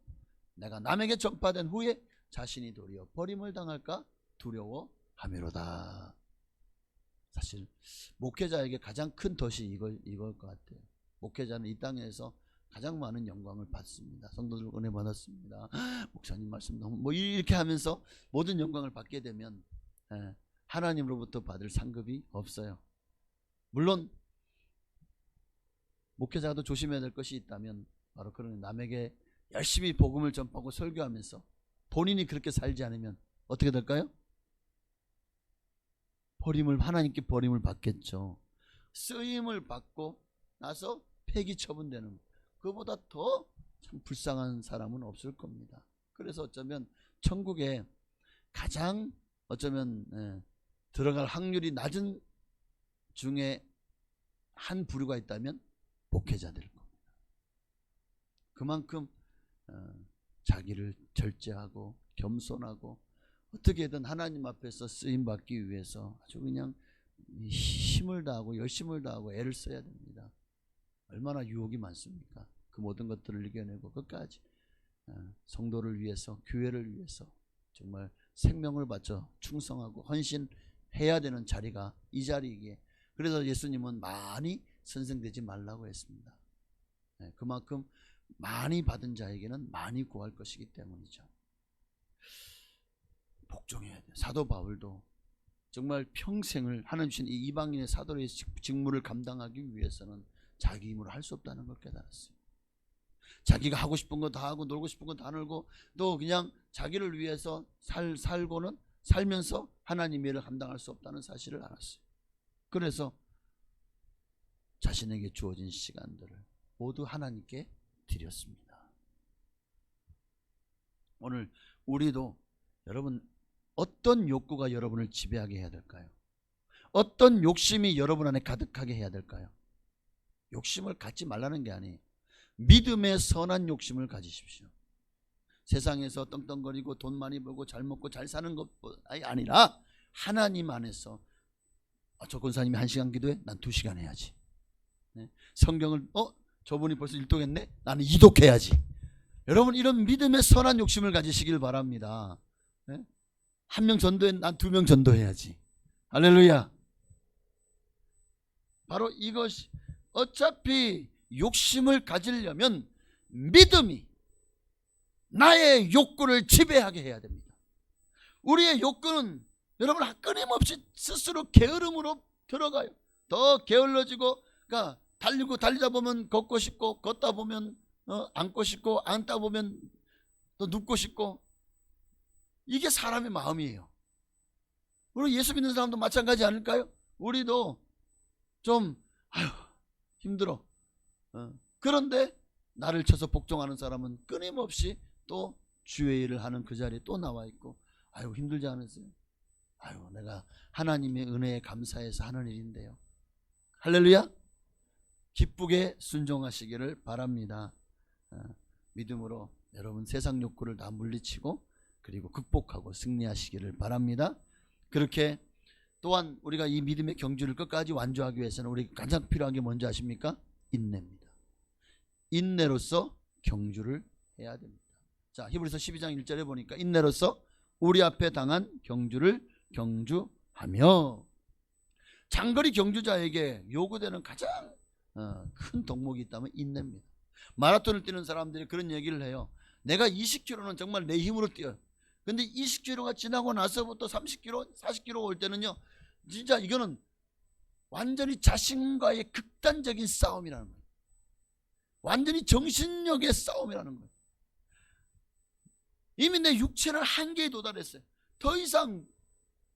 내가 남에게 전파된 후에 자신이 도리어 버림을 당할까 두려워함이로다. 사실 목회자에게 가장 큰 덫이 이걸 것 같아요. 목회자는 이 땅에서 가장 많은 영광을 받습니다. 성도들 은혜 받았습니다. 목사님 말씀 너무 뭐 이렇게 하면서 모든 영광을 받게 되면 하나님으로부터 받을 상급이 없어요. 물론 목회자가 더 조심해야 될 것이 있다면 바로 그런 남에게 열심히 복음을 전파하고 설교하면서 본인이 그렇게 살지 않으면 어떻게 될까요? 하나님께 버림을 받겠죠. 쓰임을 받고 나서 폐기 처분되는, 그보다 더 참 불쌍한 사람은 없을 겁니다. 그래서 어쩌면 천국에 가장 들어갈 확률이 낮은 중에 한 부류가 있다면 목회자들일 겁니다. 그만큼 자기를 절제하고 겸손하고 어떻게든 하나님 앞에서 쓰임받기 위해서 아주 그냥 힘을 다하고 열심을 다하고 애를 써야 됩니다. 얼마나 유혹이 많습니까? 그 모든 것들을 이겨내고 끝까지 성도를 위해서, 교회를 위해서 정말 생명을 바쳐 충성하고 헌신해야 되는 자리가 이 자리이기에, 그래서 예수님은 많이 선생되지 말라고 했습니다. 그만큼 많이 받은 자에게는 많이 구할 것이기 때문이죠. 복종해야 돼요. 사도 바울도 정말 평생을 하나님 주신 이 이방인의 사도의 직무를 감당하기 위해서는 자기 힘으로 할 수 없다는 걸 깨달았어요. 자기가 하고 싶은 거 다 하고 놀고 싶은 거 다 놀고 또 그냥 자기를 위해서 살면서 하나님의 일을 감당할 수 없다는 사실을 알았어요. 그래서 자신에게 주어진 시간들을 모두 하나님께 드렸습니다. 오늘 우리도 여러분 어떤 욕구가 여러분을 지배하게 해야 될까요? 어떤 욕심이 여러분 안에 가득하게 해야 될까요? 욕심을 갖지 말라는 게 아니에요. 믿음의 선한 욕심을 가지십시오. 세상에서 떵떵거리고 돈 많이 벌고 잘 먹고 잘 사는 것뿐이 아니라 하나님 안에서 저 권사님이 1시간 기도해? 난 2시간 해야지. 네? 성경을 저분이 벌써 일독했네? 나는 2독해야지. 여러분 이런 믿음의 선한 욕심을 가지시길 바랍니다. 네? 1명 전도해? 난 2명 전도해야지. 할렐루야. 바로 이것이 어차피 욕심을 가지려면 믿음이 나의 욕구를 지배하게 해야 됩니다. 우리의 욕구는 여러분 끊임없이 스스로 게으름으로 들어가요. 더 게을러지고 그러니까 달리다 보면 걷고 싶고 걷다 보면 앉고 싶고 앉다 보면 또 눕고 싶고 이게 사람의 마음이에요. 우리 예수 믿는 사람도 마찬가지 아닐까요? 우리도 좀 힘들어. 그런데 나를 쳐서 복종하는 사람은 끊임없이 또 주의 일을 하는 그 자리에 또 나와 있고 힘들지 않으세요? 내가 하나님의 은혜에 감사해서 하는 일인데요. 할렐루야. 기쁘게 순종하시기를 바랍니다. 믿음으로 여러분 세상 욕구를 다 물리치고 그리고 극복하고 승리하시기를 바랍니다. 그렇게 또한 우리가 이 믿음의 경주를 끝까지 완주하기 위해서는 우리 가장 필요한 게 뭔지 아십니까? 인내입니다. 인내로서 경주를 해야 됩니다. 자, 히브리서 12장 1절에 보니까 인내로서 우리 앞에 당한 경주를 경주하며. 장거리 경주자에게 요구되는 가장 큰 덕목이 있다면 인내입니다. 마라톤을 뛰는 사람들이 그런 얘기를 해요. 내가 20km는 정말 내 힘으로 뛰어요. 근데 20km가 지나고 나서부터 30km, 40km 올 때는요, 진짜 이거는 완전히 자신과의 극단적인 싸움이라는 거예요. 완전히 정신력의 싸움이라는 거예요. 이미 내 육체는 한계에 도달했어요. 더 이상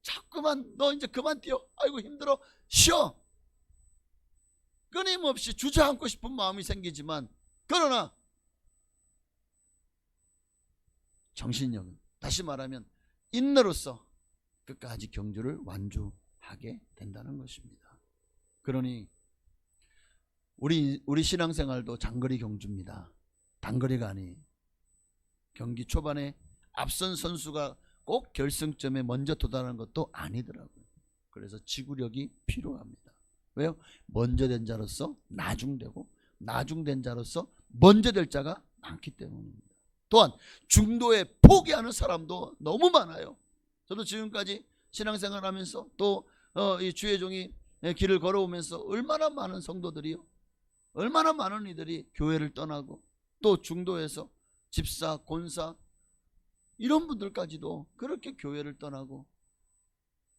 자꾸만 너 이제 그만 뛰어. 아이고 힘들어. 쉬어. 끊임없이 주저앉고 싶은 마음이 생기지만 그러나 정신력은 다시 말하면 인내로서 끝까지 경주를 완주하게 된다는 것입니다. 그러니 우리 신앙생활도 장거리 경주입니다. 단거리가 아니에요. 경기 초반에 앞선 선수가 꼭 결승점에 먼저 도달하는 것도 아니더라고요. 그래서 지구력이 필요합니다. 왜요? 먼저 된 자로서 나중되고 나중된 자로서 먼저 될 자가 많기 때문입니다. 또한 중도에 포기하는 사람도 너무 많아요. 저도 지금까지 신앙생활 하면서 또 이 주의 종이 길을 걸어오면서 얼마나 많은 성도들이요, 얼마나 많은 이들이 교회를 떠나고 또 중도에서 집사, 권사 이런 분들까지도 그렇게 교회를 떠나고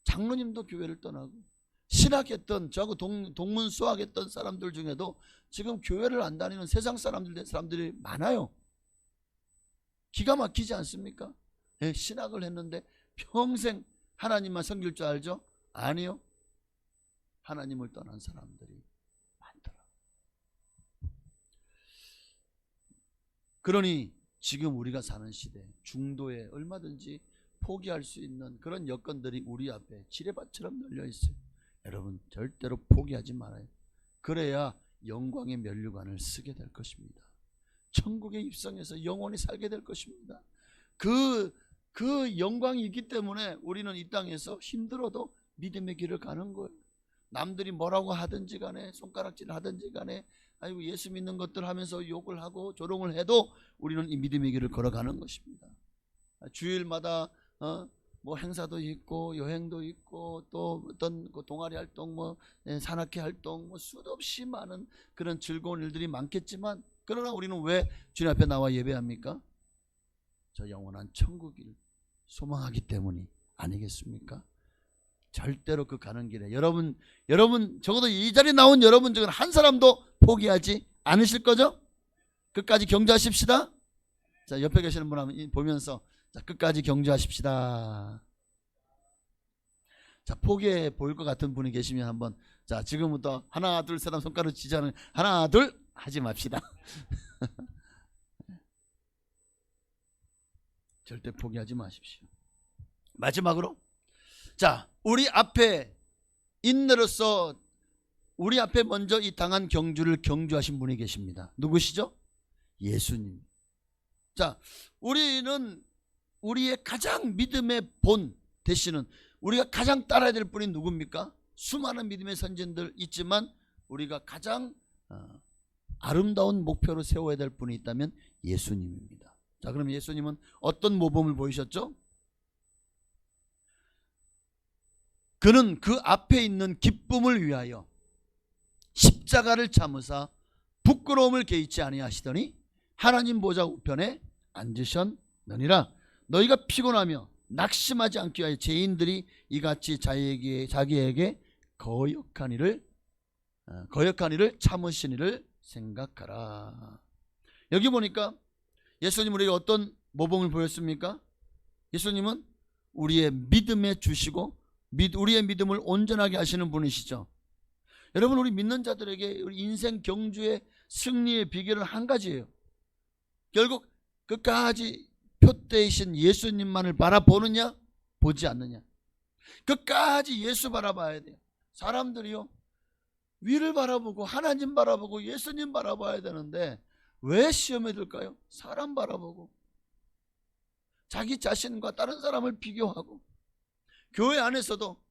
장로님도 교회를 떠나고 신학했던 저하고 동문 수학했던 사람들 중에도 지금 교회를 안 다니는 세상 사람들이 많아요. 기가 막히지 않습니까? 네, 신학을 했는데 평생 하나님만 섬길 줄 알죠? 아니요. 하나님을 떠난 사람들이 많더라. 그러니 지금 우리가 사는 시대 중도에 얼마든지 포기할 수 있는 그런 여건들이 우리 앞에 지뢰밭처럼 널려 있어요. 여러분 절대로 포기하지 말아요. 그래야 영광의 면류관을 쓰게 될 것입니다. 천국에 입성해서 영원히 살게 될 것입니다. 그 영광이 있기 때문에 우리는 이 땅에서 힘들어도 믿음의 길을 가는 거예요. 남들이 뭐라고 하든지 간에 손가락질 하든지 간에 아이고 예수 믿는 것들 하면서 욕을 하고 조롱을 해도 우리는 이 믿음의 길을 걸어가는 것입니다. 주일마다 뭐 행사도 있고 여행도 있고 또 어떤 동아리 활동 뭐 산악회 활동 뭐 수도 없이 많은 그런 즐거운 일들이 많겠지만 그러나 우리는 왜 주님 앞에 나와 예배합니까? 저 영원한 천국을 소망하기 때문이 아니겠습니까? 절대로 그 가는 길에 여러분 적어도 이 자리에 나온 여러분 중에 한 사람도 포기하지 않으실 거죠? 끝까지 경주하십시다. 자, 옆에 계시는 분 한번 보면서 자, 끝까지 경주하십시다. 자, 포기해 보일 것 같은 분이 계시면 한번 자, 지금부터 하나 둘 셋 하면 손가락 지자는 하나 둘 하지 맙시다. 절대 포기하지 마십시오. 마지막으로 자, 우리 앞에 인내로서 우리 앞에 먼저 이 당한 경주를 경주하신 분이 계십니다. 누구시죠? 예수님. 자, 우리는 우리의 가장 믿음의 본 되시는 우리가 가장 따라야 될 분이 누굽니까? 수많은 믿음의 선진들 있지만 우리가 가장 아름다운 목표로 세워야 될 분이 있다면 예수님입니다. 자, 그럼 예수님은 어떤 모범을 보이셨죠? 그는 그 앞에 있는 기쁨을 위하여 십자가를 참으사 부끄러움을 개의치 아니하시더니 하나님 보좌 우편에 앉으셨느니라. 너희가 피곤하며 낙심하지 않기 위하여 죄인들이 이같이 자기에게 거역한 일을 참으신 일을 생각하라. 여기 보니까 예수님 우리에게 어떤 모범을 보였습니까? 예수님은 우리의 믿음에 주시고 우리의 믿음을 온전하게 하시는 분이시죠. 여러분, 우리 믿는 자들에게 우리 인생 경주의 승리의 비결은 한 가지예요. 결국 끝까지 표대이신 예수님만을 바라보느냐 보지 않느냐. 끝까지 예수 바라봐야 돼요. 사람들이요 위를 바라보고 하나님 바라보고 예수님 바라봐야 되는데 왜 시험에 들까요? 사람 바라보고 자기 자신과 다른 사람을 비교하고 교회 안에서도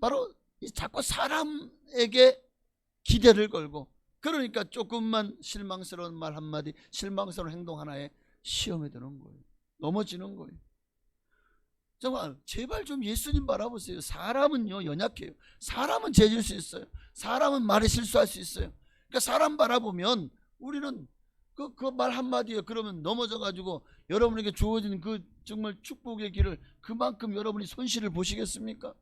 바로 자꾸 사람에게 기대를 걸고 그러니까 조금만 실망스러운 말 한마디 실망스러운 행동 하나에 시험에 드는 거예요. 넘어지는 거예요. 정말 제발 좀 예수님 바라보세요. 사람은요 연약해요. 사람은 죄질 수 있어요. 사람은 말에 실수할 수 있어요. 그러니까 사람 바라보면 우리는 그 말 한마디에 그러면 넘어져 가지고 여러분에게 주어진 그 정말 축복의 길을 그만큼 여러분이 손실을 보시겠습니까?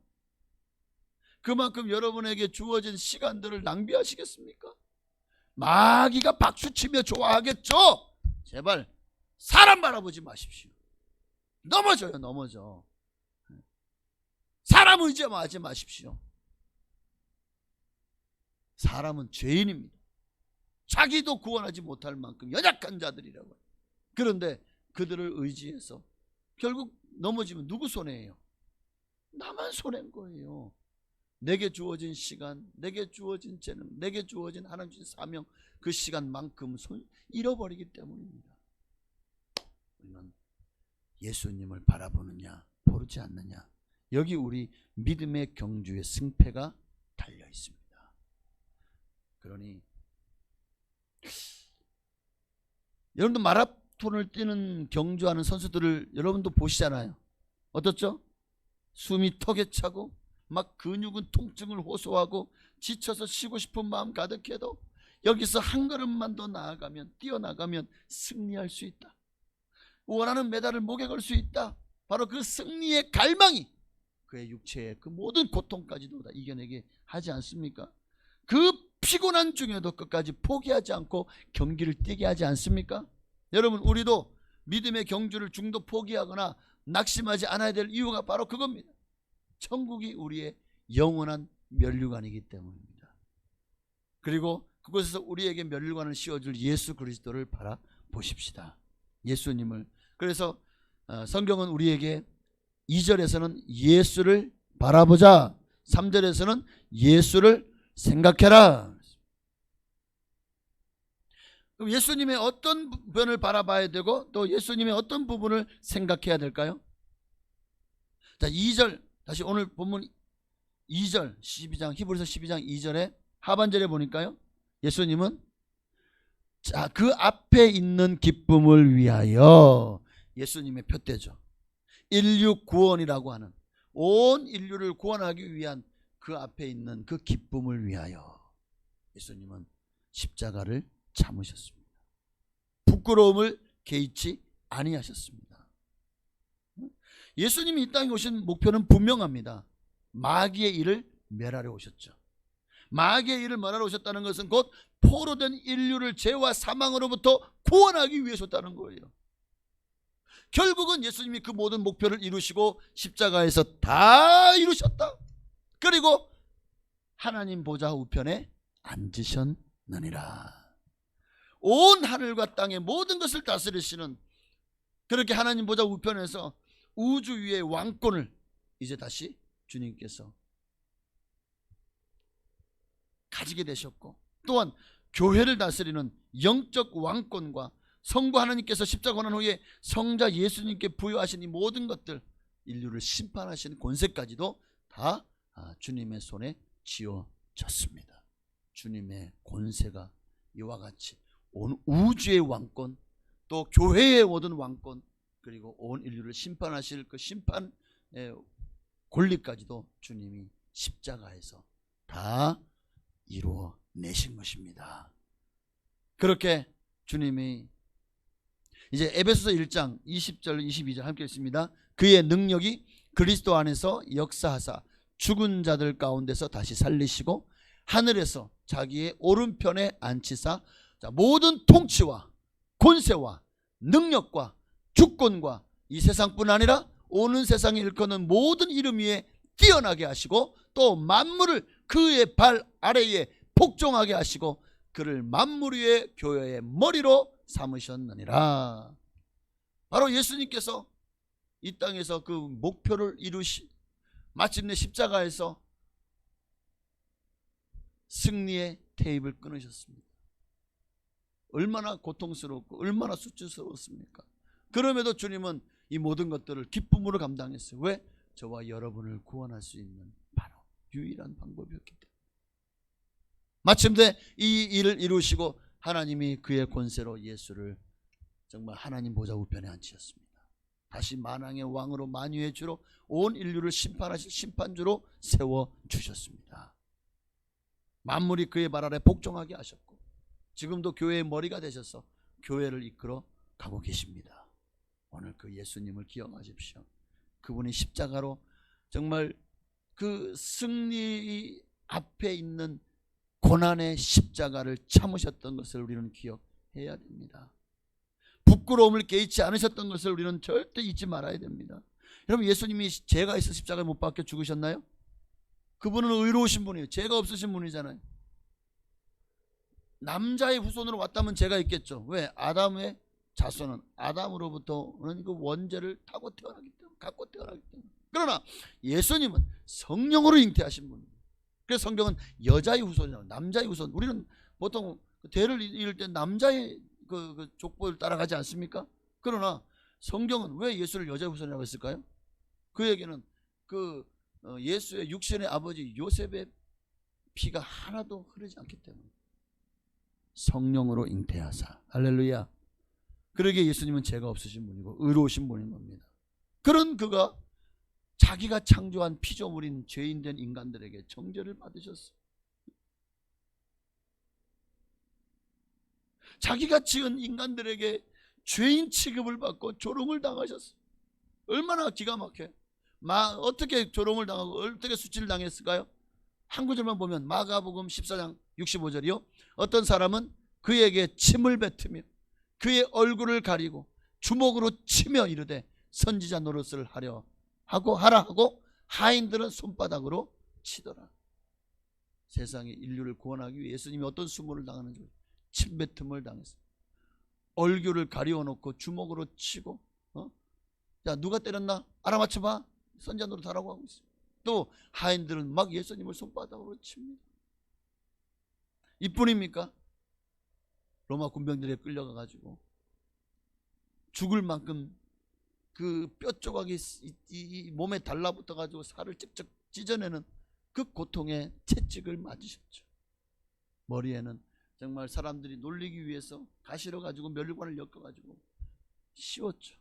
그만큼 여러분에게 주어진 시간들을 낭비하시겠습니까? 마귀가 박수치며 좋아하겠죠? 제발 사람 바라보지 마십시오. 넘어져요. 넘어져. 사람 의지하지 마십시오. 사람은 죄인입니다. 자기도 구원하지 못할 만큼 연약한 자들이라고요. 그런데 그들을 의지해서 결국 넘어지면 누구 손해예요? 나만 손해인 거예요. 내게 주어진 시간, 내게 주어진 재능, 내게 주어진 하나님 주신 사명, 그 시간만큼 잃어버리기 때문입니다. 우리는 예수님을 바라보느냐 보지 않느냐, 여기 우리 믿음의 경주의 승패가 달려 있습니다. 그러니 여러분도 마라톤을 뛰는 경주하는 선수들을 여러분도 보시잖아요. 어떻죠? 숨이 턱에 차고 막 근육은 통증을 호소하고 지쳐서 쉬고 싶은 마음 가득해도 여기서 한 걸음만 더 나아가면 뛰어나가면 승리할 수 있다. 원하는 메달을 목에 걸 수 있다. 바로 그 승리의 갈망이 그의 육체의 그 모든 고통까지도 다 이겨내게 하지 않습니까? 그 피곤한 중에도 끝까지 포기하지 않고 경기를 뛰게 하지 않습니까? 여러분, 우리도 믿음의 경주를 중도 포기하거나 낙심하지 않아야 될 이유가 바로 그겁니다. 천국이 우리의 영원한 면류관이기 때문입니다. 그리고 그곳에서 우리에게 면류관을 씌워줄 예수 그리스도를 바라보십시다. 예수님을. 그래서 성경은 우리에게 2절에서는 예수를 바라보자, 3절에서는 예수를 생각해라. 그럼 예수님의 어떤 부분을 바라봐야 되고 또 예수님의 어떤 부분을 생각해야 될까요? 자, 2절 다시 오늘 본문 2절 12장 히브리서 12장 2절에 하반절에 보니까요, 예수님은 자, 그 앞에 있는 기쁨을 위하여, 예수님의 표대죠. 인류 구원이라고 하는 온 인류를 구원하기 위한 그 앞에 있는 그 기쁨을 위하여 예수님은 십자가를 참으셨습니다. 부끄러움을 개의치 아니하셨습니다. 예수님이 이 땅에 오신 목표는 분명합니다. 마귀의 일을 멸하려 오셨죠. 마귀의 일을 멸하러 오셨다는 것은 곧 포로된 인류를 죄와 사망으로부터 구원하기 위해 오셨다는 거예요. 결국은 예수님이 그 모든 목표를 이루시고 십자가에서 다 이루셨다. 그리고 하나님 보좌 우편에 앉으셨느니라. 온 하늘과 땅의 모든 것을 다스리시는, 그렇게 하나님 보좌 우편에서 우주 위의 왕권을 이제 다시 주님께서 가지게 되셨고, 또한 교회를 다스리는 영적 왕권과 성부 하나님께서 십자가 고난 후에 성자 예수님께 부여하신 이 모든 것들, 인류를 심판하시는 권세까지도 다 주님의 손에 쥐어졌습니다. 주님의 권세가 이와 같이 온 우주의 왕권, 또 교회의 모든 왕권, 그리고 온 인류를 심판하실 그 심판의 권리까지도 주님이 십자가에서 다 이루어내신 것입니다. 그렇게 주님이 이제 에베소서 1장 20절 22절 함께 읽습니다. 그의 능력이 그리스도 안에서 역사하사 죽은 자들 가운데서 다시 살리시고 하늘에서 자기의 오른편에 앉히사 모든 통치와 권세와 능력과 주권과 이 세상뿐 아니라 오는 세상에 일컫는 모든 이름 위에 뛰어나게 하시고, 또 만물을 그의 발 아래에 복종하게 하시고 그를 만물 위의 교회의 머리로 삼으셨느니라. 바로 예수님께서 이 땅에서 그 목표를 이루시 마침내 십자가에서 승리의 테이프를 끊으셨습니다. 얼마나 고통스럽고 얼마나 수치스러웠습니까? 그럼에도 주님은 이 모든 것들을 기쁨으로 감당했어요. 왜? 저와 여러분을 구원할 수 있는 바로 유일한 방법이었기 때문에. 마침내 이 일을 이루시고 하나님이 그의 권세로 예수를 정말 하나님 보좌 우편에 앉히셨습니다. 다시 만왕의 왕으로 만유의 주로 온 인류를 심판하실 심판주로 세워주셨습니다. 만물이 그의 발 아래 복종하게 하셨고, 지금도 교회의 머리가 되셔서 교회를 이끌어 가고 계십니다. 오늘 그 예수님을 기억하십시오. 그분이 십자가로 정말 그 승리 앞에 있는 고난의 십자가를 참으셨던 것을 우리는 기억해야 됩니다. 부끄러움을 개의치 않으셨던 것을 우리는 절대 잊지 말아야 됩니다. 여러분, 예수님이 죄가 있어 십자가에 못 박혀 죽으셨나요? 그분은 의로우신 분이에요. 죄가 없으신 분이잖아요. 남자의 후손으로 왔다면 죄가 있겠죠. 왜? 아담의 자손은 아담으로부터는 그 원죄를 타고 태어나기 때문에, 갖고 태어나기 때문에. 그러나 예수님은 성령으로 잉태하신 분입니다. 그래서 성경은 여자의 후손이라고, 남자의 후손. 우리는 보통 대를 이을 때 남자의 그 족보를 따라가지 않습니까? 그러나 성경은 왜 예수를 여자의 후손이라고 했을까요? 그에게는 그 예수의 육신의 아버지 요셉의 피가 하나도 흐르지 않기 때문에 성령으로 잉태하사. 할렐루야. 그러기에 예수님은 죄가 없으신 분이고 의로우신 분인 겁니다. 그런 그가 자기가 창조한 피조물인 죄인된 인간들에게 정죄를 받으셨어요. 자기가 지은 인간들에게 죄인 취급을 받고 조롱을 당하셨어요. 얼마나 기가 막혀. 어떻게 조롱을 당하고 어떻게 수치를 당했을까요? 한 구절만 보면 마가복음 14장 65절이요. 어떤 사람은 그에게 침을 뱉으며 그의 얼굴을 가리고 주먹으로 치며 이르되 선지자 노릇을 하라 하고 하인들은 손바닥으로 치더라. 세상에 인류를 구원하기 위해 예수님이 어떤 수모를 당하는지, 침뱉음을 당했어요. 얼굴을 가리워놓고 주먹으로 치고, 야 누가 때렸나? 알아맞혀봐. 선지자 노릇 하라고 하고 있어요. 또 하인들은 막 예수님을 손바닥으로 칩니다. 이뿐입니까? 로마 군병들에 끌려가가지고 죽을 만큼 그 뼈 조각이 이 몸에 달라붙어가지고 살을 쩍쩍 찢어내는 그 고통의 채찍을 맞으셨죠. 머리에는 정말 사람들이 놀리기 위해서 가시로 가지고 멸관을 엮어가지고 씌웠죠.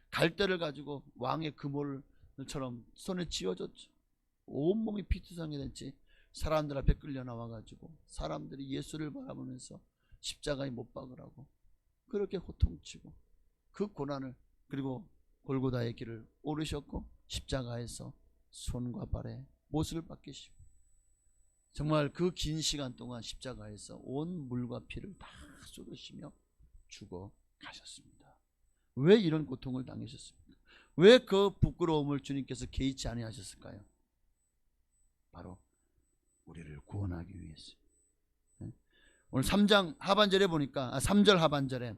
갈대를 가지고 왕의 금올처럼 손에 쥐어줬죠. 온몸이 피투성이 됐지. 사람들 앞에 끌려 나와가지고 사람들이 예수를 바라보면서 십자가에 못 박으라고 그렇게 호통치고 그 고난을, 그리고 골고다의 길을 오르셨고 십자가에서 손과 발에 못을 박히시고 정말 그 긴 시간 동안 십자가에서 온 물과 피를 다 쏟으시며 죽어 가셨습니다. 왜 이런 고통을 당하셨습니까? 왜 그 부끄러움을 주님께서 개의치 아니하셨을까요? 바로 우리를 구원하기 위해서. 오늘 3장 하반절에 보니까 3절 하반절에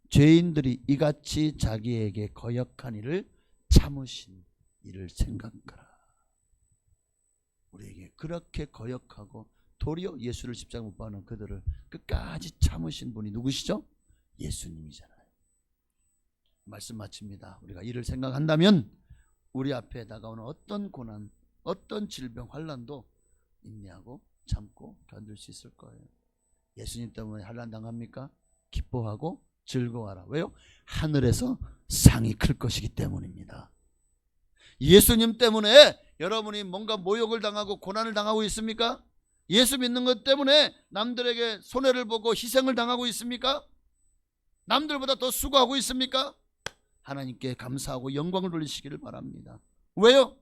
죄인들이 이같이 자기에게 거역한 일을 참으신 이를 생각하라. 우리에게 그렇게 거역하고 도리어 예수를 십자가 못 박는 그들을 끝까지 참으신 분이 누구시죠? 예수님이잖아요. 말씀 마칩니다. 우리가 이를 생각한다면 우리 앞에 다가오는 어떤 고난, 어떤 질병, 환난도 인내하고 참고 견딜 수 있을 거예요. 예수님 때문에 환난 당합니까? 기뻐하고 즐거워하라. 왜요? 하늘에서 상이 클 것이기 때문입니다. 예수님 때문에 여러분이 뭔가 모욕을 당하고 고난을 당하고 있습니까? 예수 믿는 것 때문에 남들에게 손해를 보고 희생을 당하고 있습니까? 남들보다 더 수고하고 있습니까? 하나님께 감사하고 영광을 돌리시기를 바랍니다. 왜요?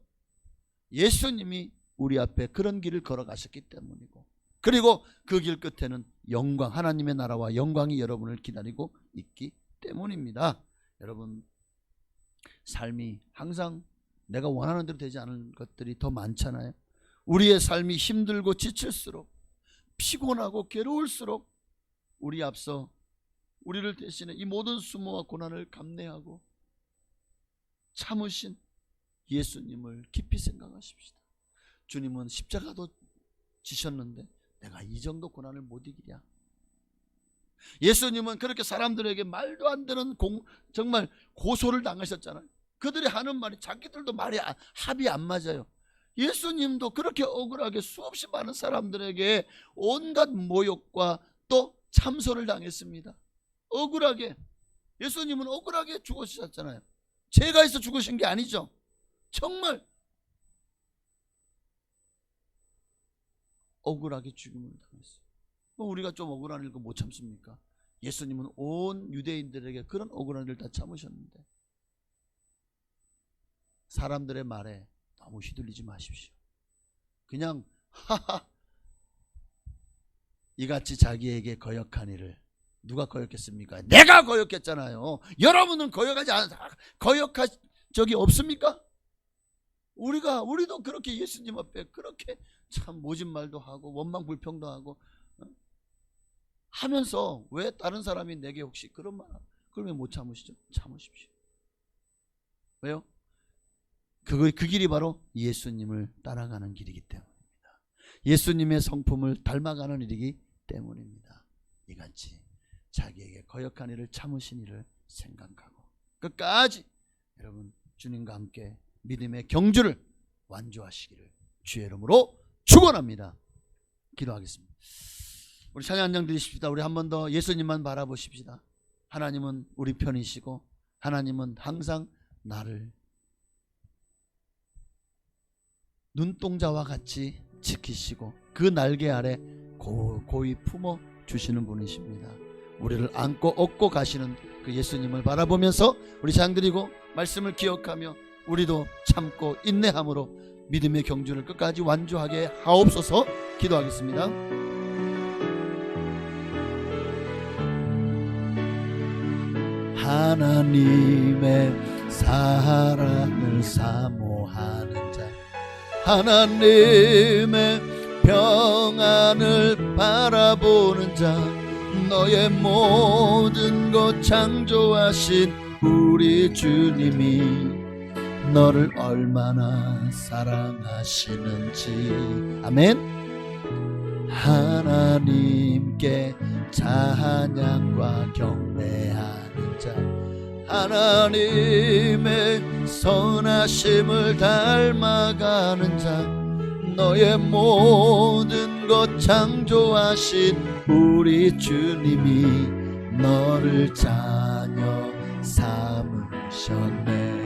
예수님이 우리 앞에 그런 길을 걸어가셨기 때문이고, 그리고 그 길 끝에는 영광, 하나님의 나라와 영광이 여러분을 기다리고 있기 때문입니다. 여러분, 삶이 항상 내가 원하는 대로 되지 않은 것들이 더 많잖아요. 우리의 삶이 힘들고 지칠수록, 피곤하고 괴로울수록 우리 앞서 우리를 대신해 이 모든 수모와 고난을 감내하고 참으신 예수님을 깊이 생각하십시다. 주님은 십자가도 지셨는데 내가 이 정도 고난을 못 이기랴. 예수님은 그렇게 사람들에게 말도 안 되는 정말 고소를 당하셨잖아요. 그들이 하는 말이 자기들도 말이 합이 안 맞아요. 예수님도 그렇게 억울하게 수없이 많은 사람들에게 온갖 모욕과 또 참소를 당했습니다. 억울하게. 예수님은 억울하게 죽으셨잖아요. 죄가 있어 죽으신 게 아니죠. 정말 억울하게 죽임을 당했어요. 우리가 좀 억울한 일 못 참습니까? 예수님은 온 유대인들에게 그런 억울한 일을 다 참으셨는데 사람들의 말에 너무 휘둘리지 마십시오. 그냥 하하 이같이 자기에게 거역한 일을 누가 거역했습니까? 내가 거역했잖아요. 여러분은 거역한 적이 없습니까? 우리도 그렇게 예수님 앞에 그렇게 참 모진 말도 하고 원망 불평도 하고 하면서 왜 다른 사람이 내게 혹시 그런 말 하면 그러면 못 참으시죠? 참으십시오. 왜요? 그 길이 바로 예수님을 따라가는 길이기 때문입니다. 예수님의 성품을 닮아가는 일이기 때문입니다. 이같이 자기에게 거역한 일을 참으신 일을 생각하고 끝까지 여러분 주님과 함께 믿음의 경주를 완주하시기를 주의 이름으로 축원합니다. 기도하겠습니다. 우리 찬양 한 장 드리십시다. 우리 한 번 더 예수님만 바라보십시다. 하나님은 우리 편이시고 하나님은 항상 나를 눈동자와 같이 지키시고 그 날개 아래 고이 품어 주시는 분이십니다. 우리를 안고 업고 가시는 그 예수님을 바라보면서 우리 찬양 드리고 말씀을 기억하며 우리도 참고 인내함으로 믿음의 경주를 끝까지 완주하게 하옵소서. 기도하겠습니다. 하나님의 사랑을 사모하는 자, 하나님의 평안을 바라보는 자, 너의 모든 것 창조하신 우리 주님이 너를 얼마나 사랑하시는지. 아멘. 하나님께 찬양과 경배하는 자, 하나님의 선하심을 닮아가는 자, 너의 모든 것 창조하신 우리 주님이 너를 자녀 삼으셨네.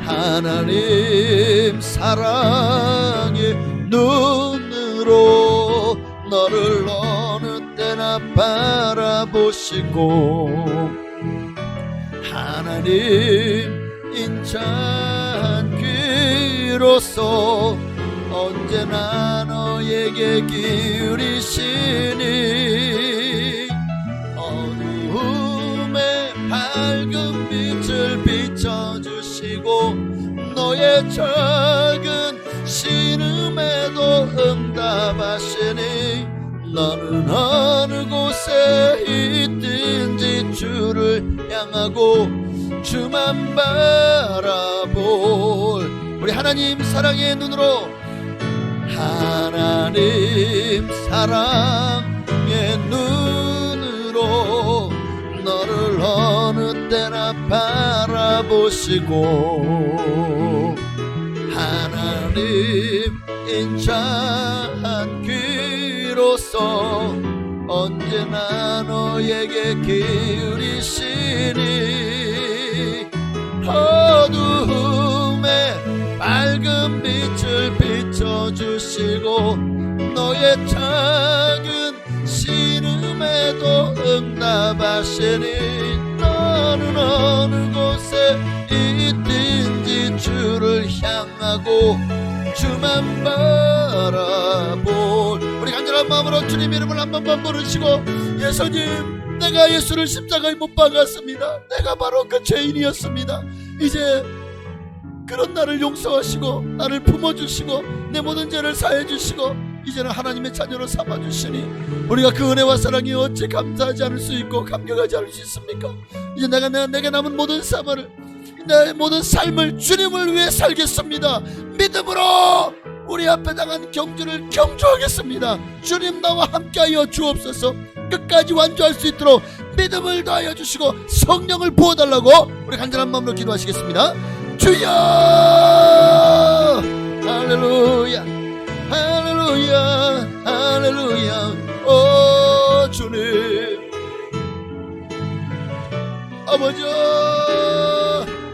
하나님 사랑의 눈으로 너를 어느 때나 바라보시고 하나님 인자한 귀로서 언제나 너에게 기울이시니 어두움에 밝은 빛을 비춰주시고 너의 작은 신음에도 응답하시니 너는 어느 곳에 있든지 주를 향하고 주만 바라볼 우리 하나님 사랑의 눈으로 하나님 사랑의 눈으로 너를 어느 때나 바라보시고 하나님 인자한 귀로서 언제나 너에게 기울이시니 어두움에 밝은 빛을 비춰주시고 너의 작은 신음에도 응답하시니 너는 어느 곳에 있든지 주를 향하고 주만 바라볼 우리 간절한 마음으로 주님 이름을 한 번만 부르시고 예수님 내가 예수를 십자가에 못 박았습니다. 내가 바로 그 죄인이었습니다. 이제 그런 나를 용서하시고 나를 품어주시고 내 모든 죄를 사해주시고 이제는 하나님의 자녀로 삼아주시니 우리가 그 은혜와 사랑이 어찌 감사하지 않을 수 있고 감격하지 않을 수 있습니까? 이제 내게 남은 모든 내 모든 삶을 주님을 위해 살겠습니다. 믿음으로 우리 앞에 당한 경주를 경주하겠습니다. 주님 나와 함께하여 주옵소서. 끝까지 완주할 수 있도록 믿음을 다하여 주시고 성령을 부어달라고 우리 간절한 마음으로 기도하시겠습니다. 주여 할렐루야 할렐루야 할렐루야 오 주님 아버지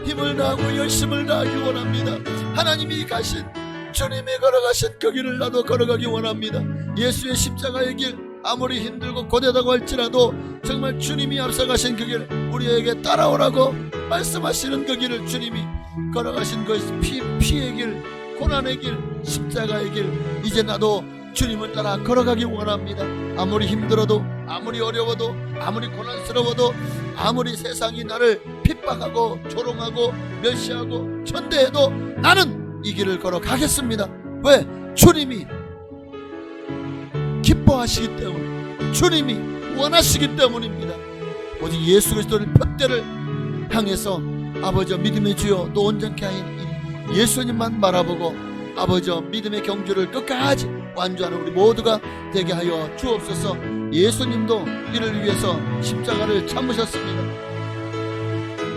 힘을 다하고 열심을 다하기 원합니다. 하나님이 가신 주님이 걸어가신 그 길을 나도 걸어가기 원합니다. 예수의 십자가의 길 아무리 힘들고 고되다고 할지라도 정말 주님이 앞서가신 그 길 우리에게 따라오라고 말씀하시는 그 길을 주님이 걸어가신 그 피의 길 고난의 길 십자가의 길 이제 나도 주님을 따라 걸어가기 원합니다. 아무리 힘들어도 아무리 어려워도 아무리 고난스러워도 아무리 세상이 나를 핍박하고 조롱하고 멸시하고 천대해도 나는 이 길을 걸어가겠습니다. 왜? 주님이 기뻐하시기 때문에 주님이 원하시기 때문입니다. 오직 예수 그리스도의 표대를 향해서 아버지 믿음의 주여 또 온전케 하인 예수님만 바라보고 아버지 믿음의 경주를 끝까지 완주하는 우리 모두가 되게 하여 주옵소서. 예수님도 이를 위해서 십자가를 참으셨습니다.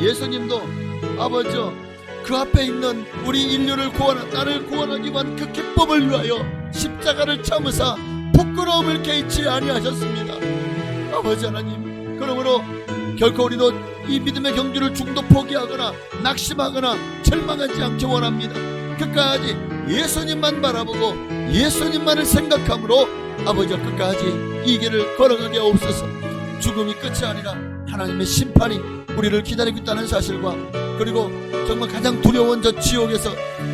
예수님도 아버지 그 앞에 있는 우리 인류를 나를 구원하기 위한 그 기쁨을 위하여 십자가를 참으사 부끄러움을 개의치 아니하셨습니다. 아버지 하나님 그러므로 결코 우리도 이 믿음의 경주를 중도 포기하거나 낙심하거나 절망하지 않기 원합니다. 끝까지 예수님만 바라보고 예수님만을 생각함으로 아버지 끝까지 이 길을 걸어가게 하옵소서. 죽음이 끝이 아니라 하나님의 심판이 우리를 기다리고 있다는 사실과 그리고 정말 가장 두려운 저 지옥에서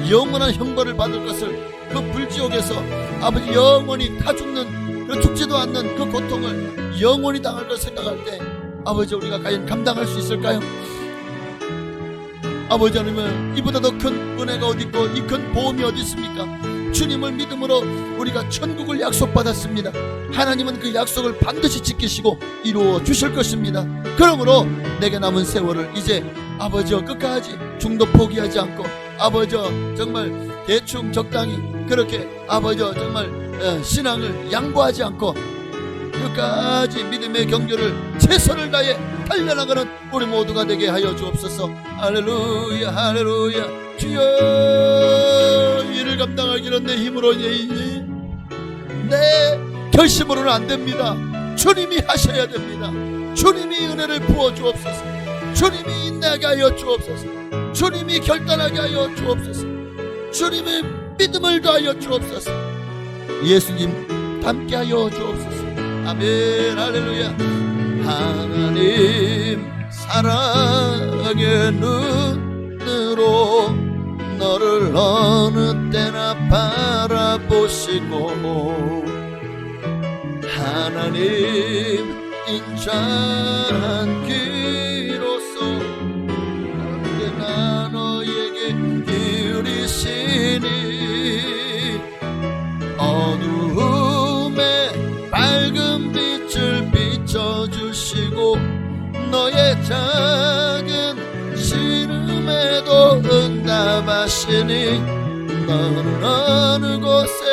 영원한 형벌을 받을 것을 그 불지옥에서 아버지 영원히 다 죽는 그 죽지도 않는 그 고통을 영원히 당할 걸 생각할 때 아버지 우리가 과연 감당할 수 있을까요? 아버지 하나님 이보다 더 큰 은혜가 어디 있고 이 큰 보험이 어디 있습니까? 주님을 믿음으로 우리가 천국을 약속받았습니다. 하나님은 그 약속을 반드시 지키시고 이루어 주실 것입니다. 그러므로 내게 남은 세월을 이제 아버지 끝까지 중도 포기하지 않고 아버지 정말 대충 적당히 그렇게 아버지 정말 신앙을 양보하지 않고 끝까지 믿음의 경주를 최선을 다해 달려나가는 우리 모두가 되게 하여 주옵소서. 할렐루야 할렐루야. 주여 이를 감당하기는 내 힘으로 내 결심으로는 안됩니다. 주님이 하셔야 됩니다. 주님이 은혜를 부어 주옵소서. 주님이 인내하게 하여 주옵소서. 주님이 결단하게 하여 주옵소서. 주님의 믿음을 다하여 주옵소서. 예수님 닮게 하여 주옵소서. 아멘. 할렐루야. 하나님 사랑의 눈으로 너를 어느 때나 바라보시고 하나님 인자한 귀로서 언제나 너에게 기울이시니 어두움에 밝은 빛을 비춰주시고 너의 작은 신음에도 응답하시니 너는 어느 곳에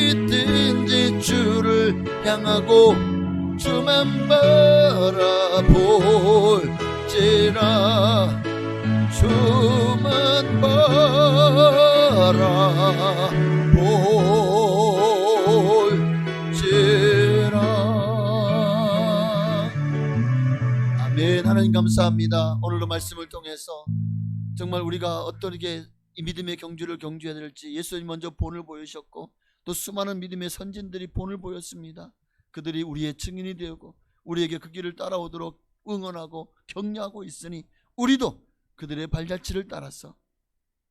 있든지 주를 향하고 주만 바라볼지라 주만 바라볼지라. 아멘. 하나님 감사합니다. 오늘도 말씀을 통해서 정말 우리가 어떻게 이 믿음의 경주를 경주해야 될지 예수님 먼저 본을 보이셨고 또 수많은 믿음의 선진들이 본을 보였습니다. 그들이 우리의 증인이 되고 우리에게 그 길을 따라오도록 응원하고 격려하고 있으니 우리도 그들의 발자취를 따라서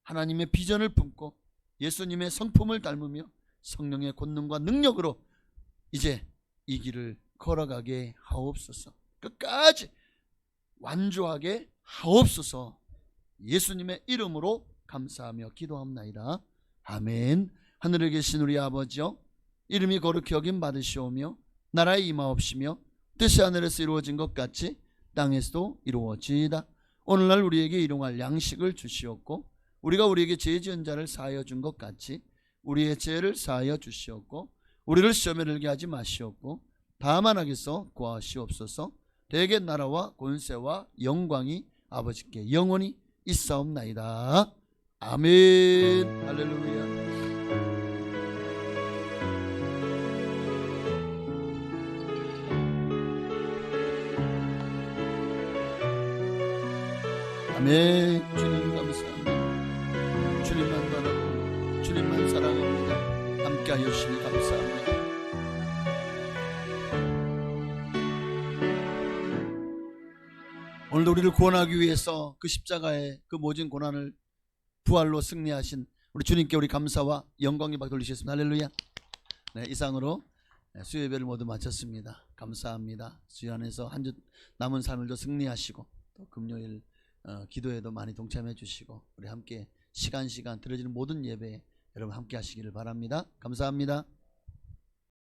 하나님의 비전을 품고 예수님의 성품을 닮으며 성령의 권능과 능력으로 이제 이 길을 걸어가게 하옵소서. 끝까지 완주하게 하옵소서. 예수님의 이름으로 감사하며 기도합나이다. 아멘. 하늘에 계신 우리 아버지여, 이름이 거룩히 여김 받으시오며 나라에 임하옵시며 뜻이 하늘에서 이루어진 것 같이 땅에서도 이루어지이다. 오늘날 우리에게 일용할 양식을 주시옵고 우리가 우리에게 죄 지은 자를 사하여 준 것 같이 우리의 죄를 사하여 주시옵고 우리를 시험에 들게 하지 마시옵고 다만 악에서 구하시옵소서. 대개 나라와 권세와 영광이 아버지께 영원히 있사옵나이다. 아멘. 할렐루야. 아멘. 주님 감사합니다. 주님만 바라보고 주님만 사랑합니다. 함께하여 주시니 감사합니다. 오늘도 우리를 구원하기 위해서 그 십자가의 그 모진 고난을 부활로 승리하신 우리 주님께 우리 감사와 영광의 박 돌리셨습니다. 할렐루야. 네, 이상으로 수요 예배를 모두 마쳤습니다. 감사합니다. 주여 안에서 한 주 남은 삶을도 승리하시고 또 금요일 기도에도 많이 동참해 주시고 우리 함께 시간 들어지는 모든 예배에 여러분 함께 하시기를 바랍니다. 감사합니다.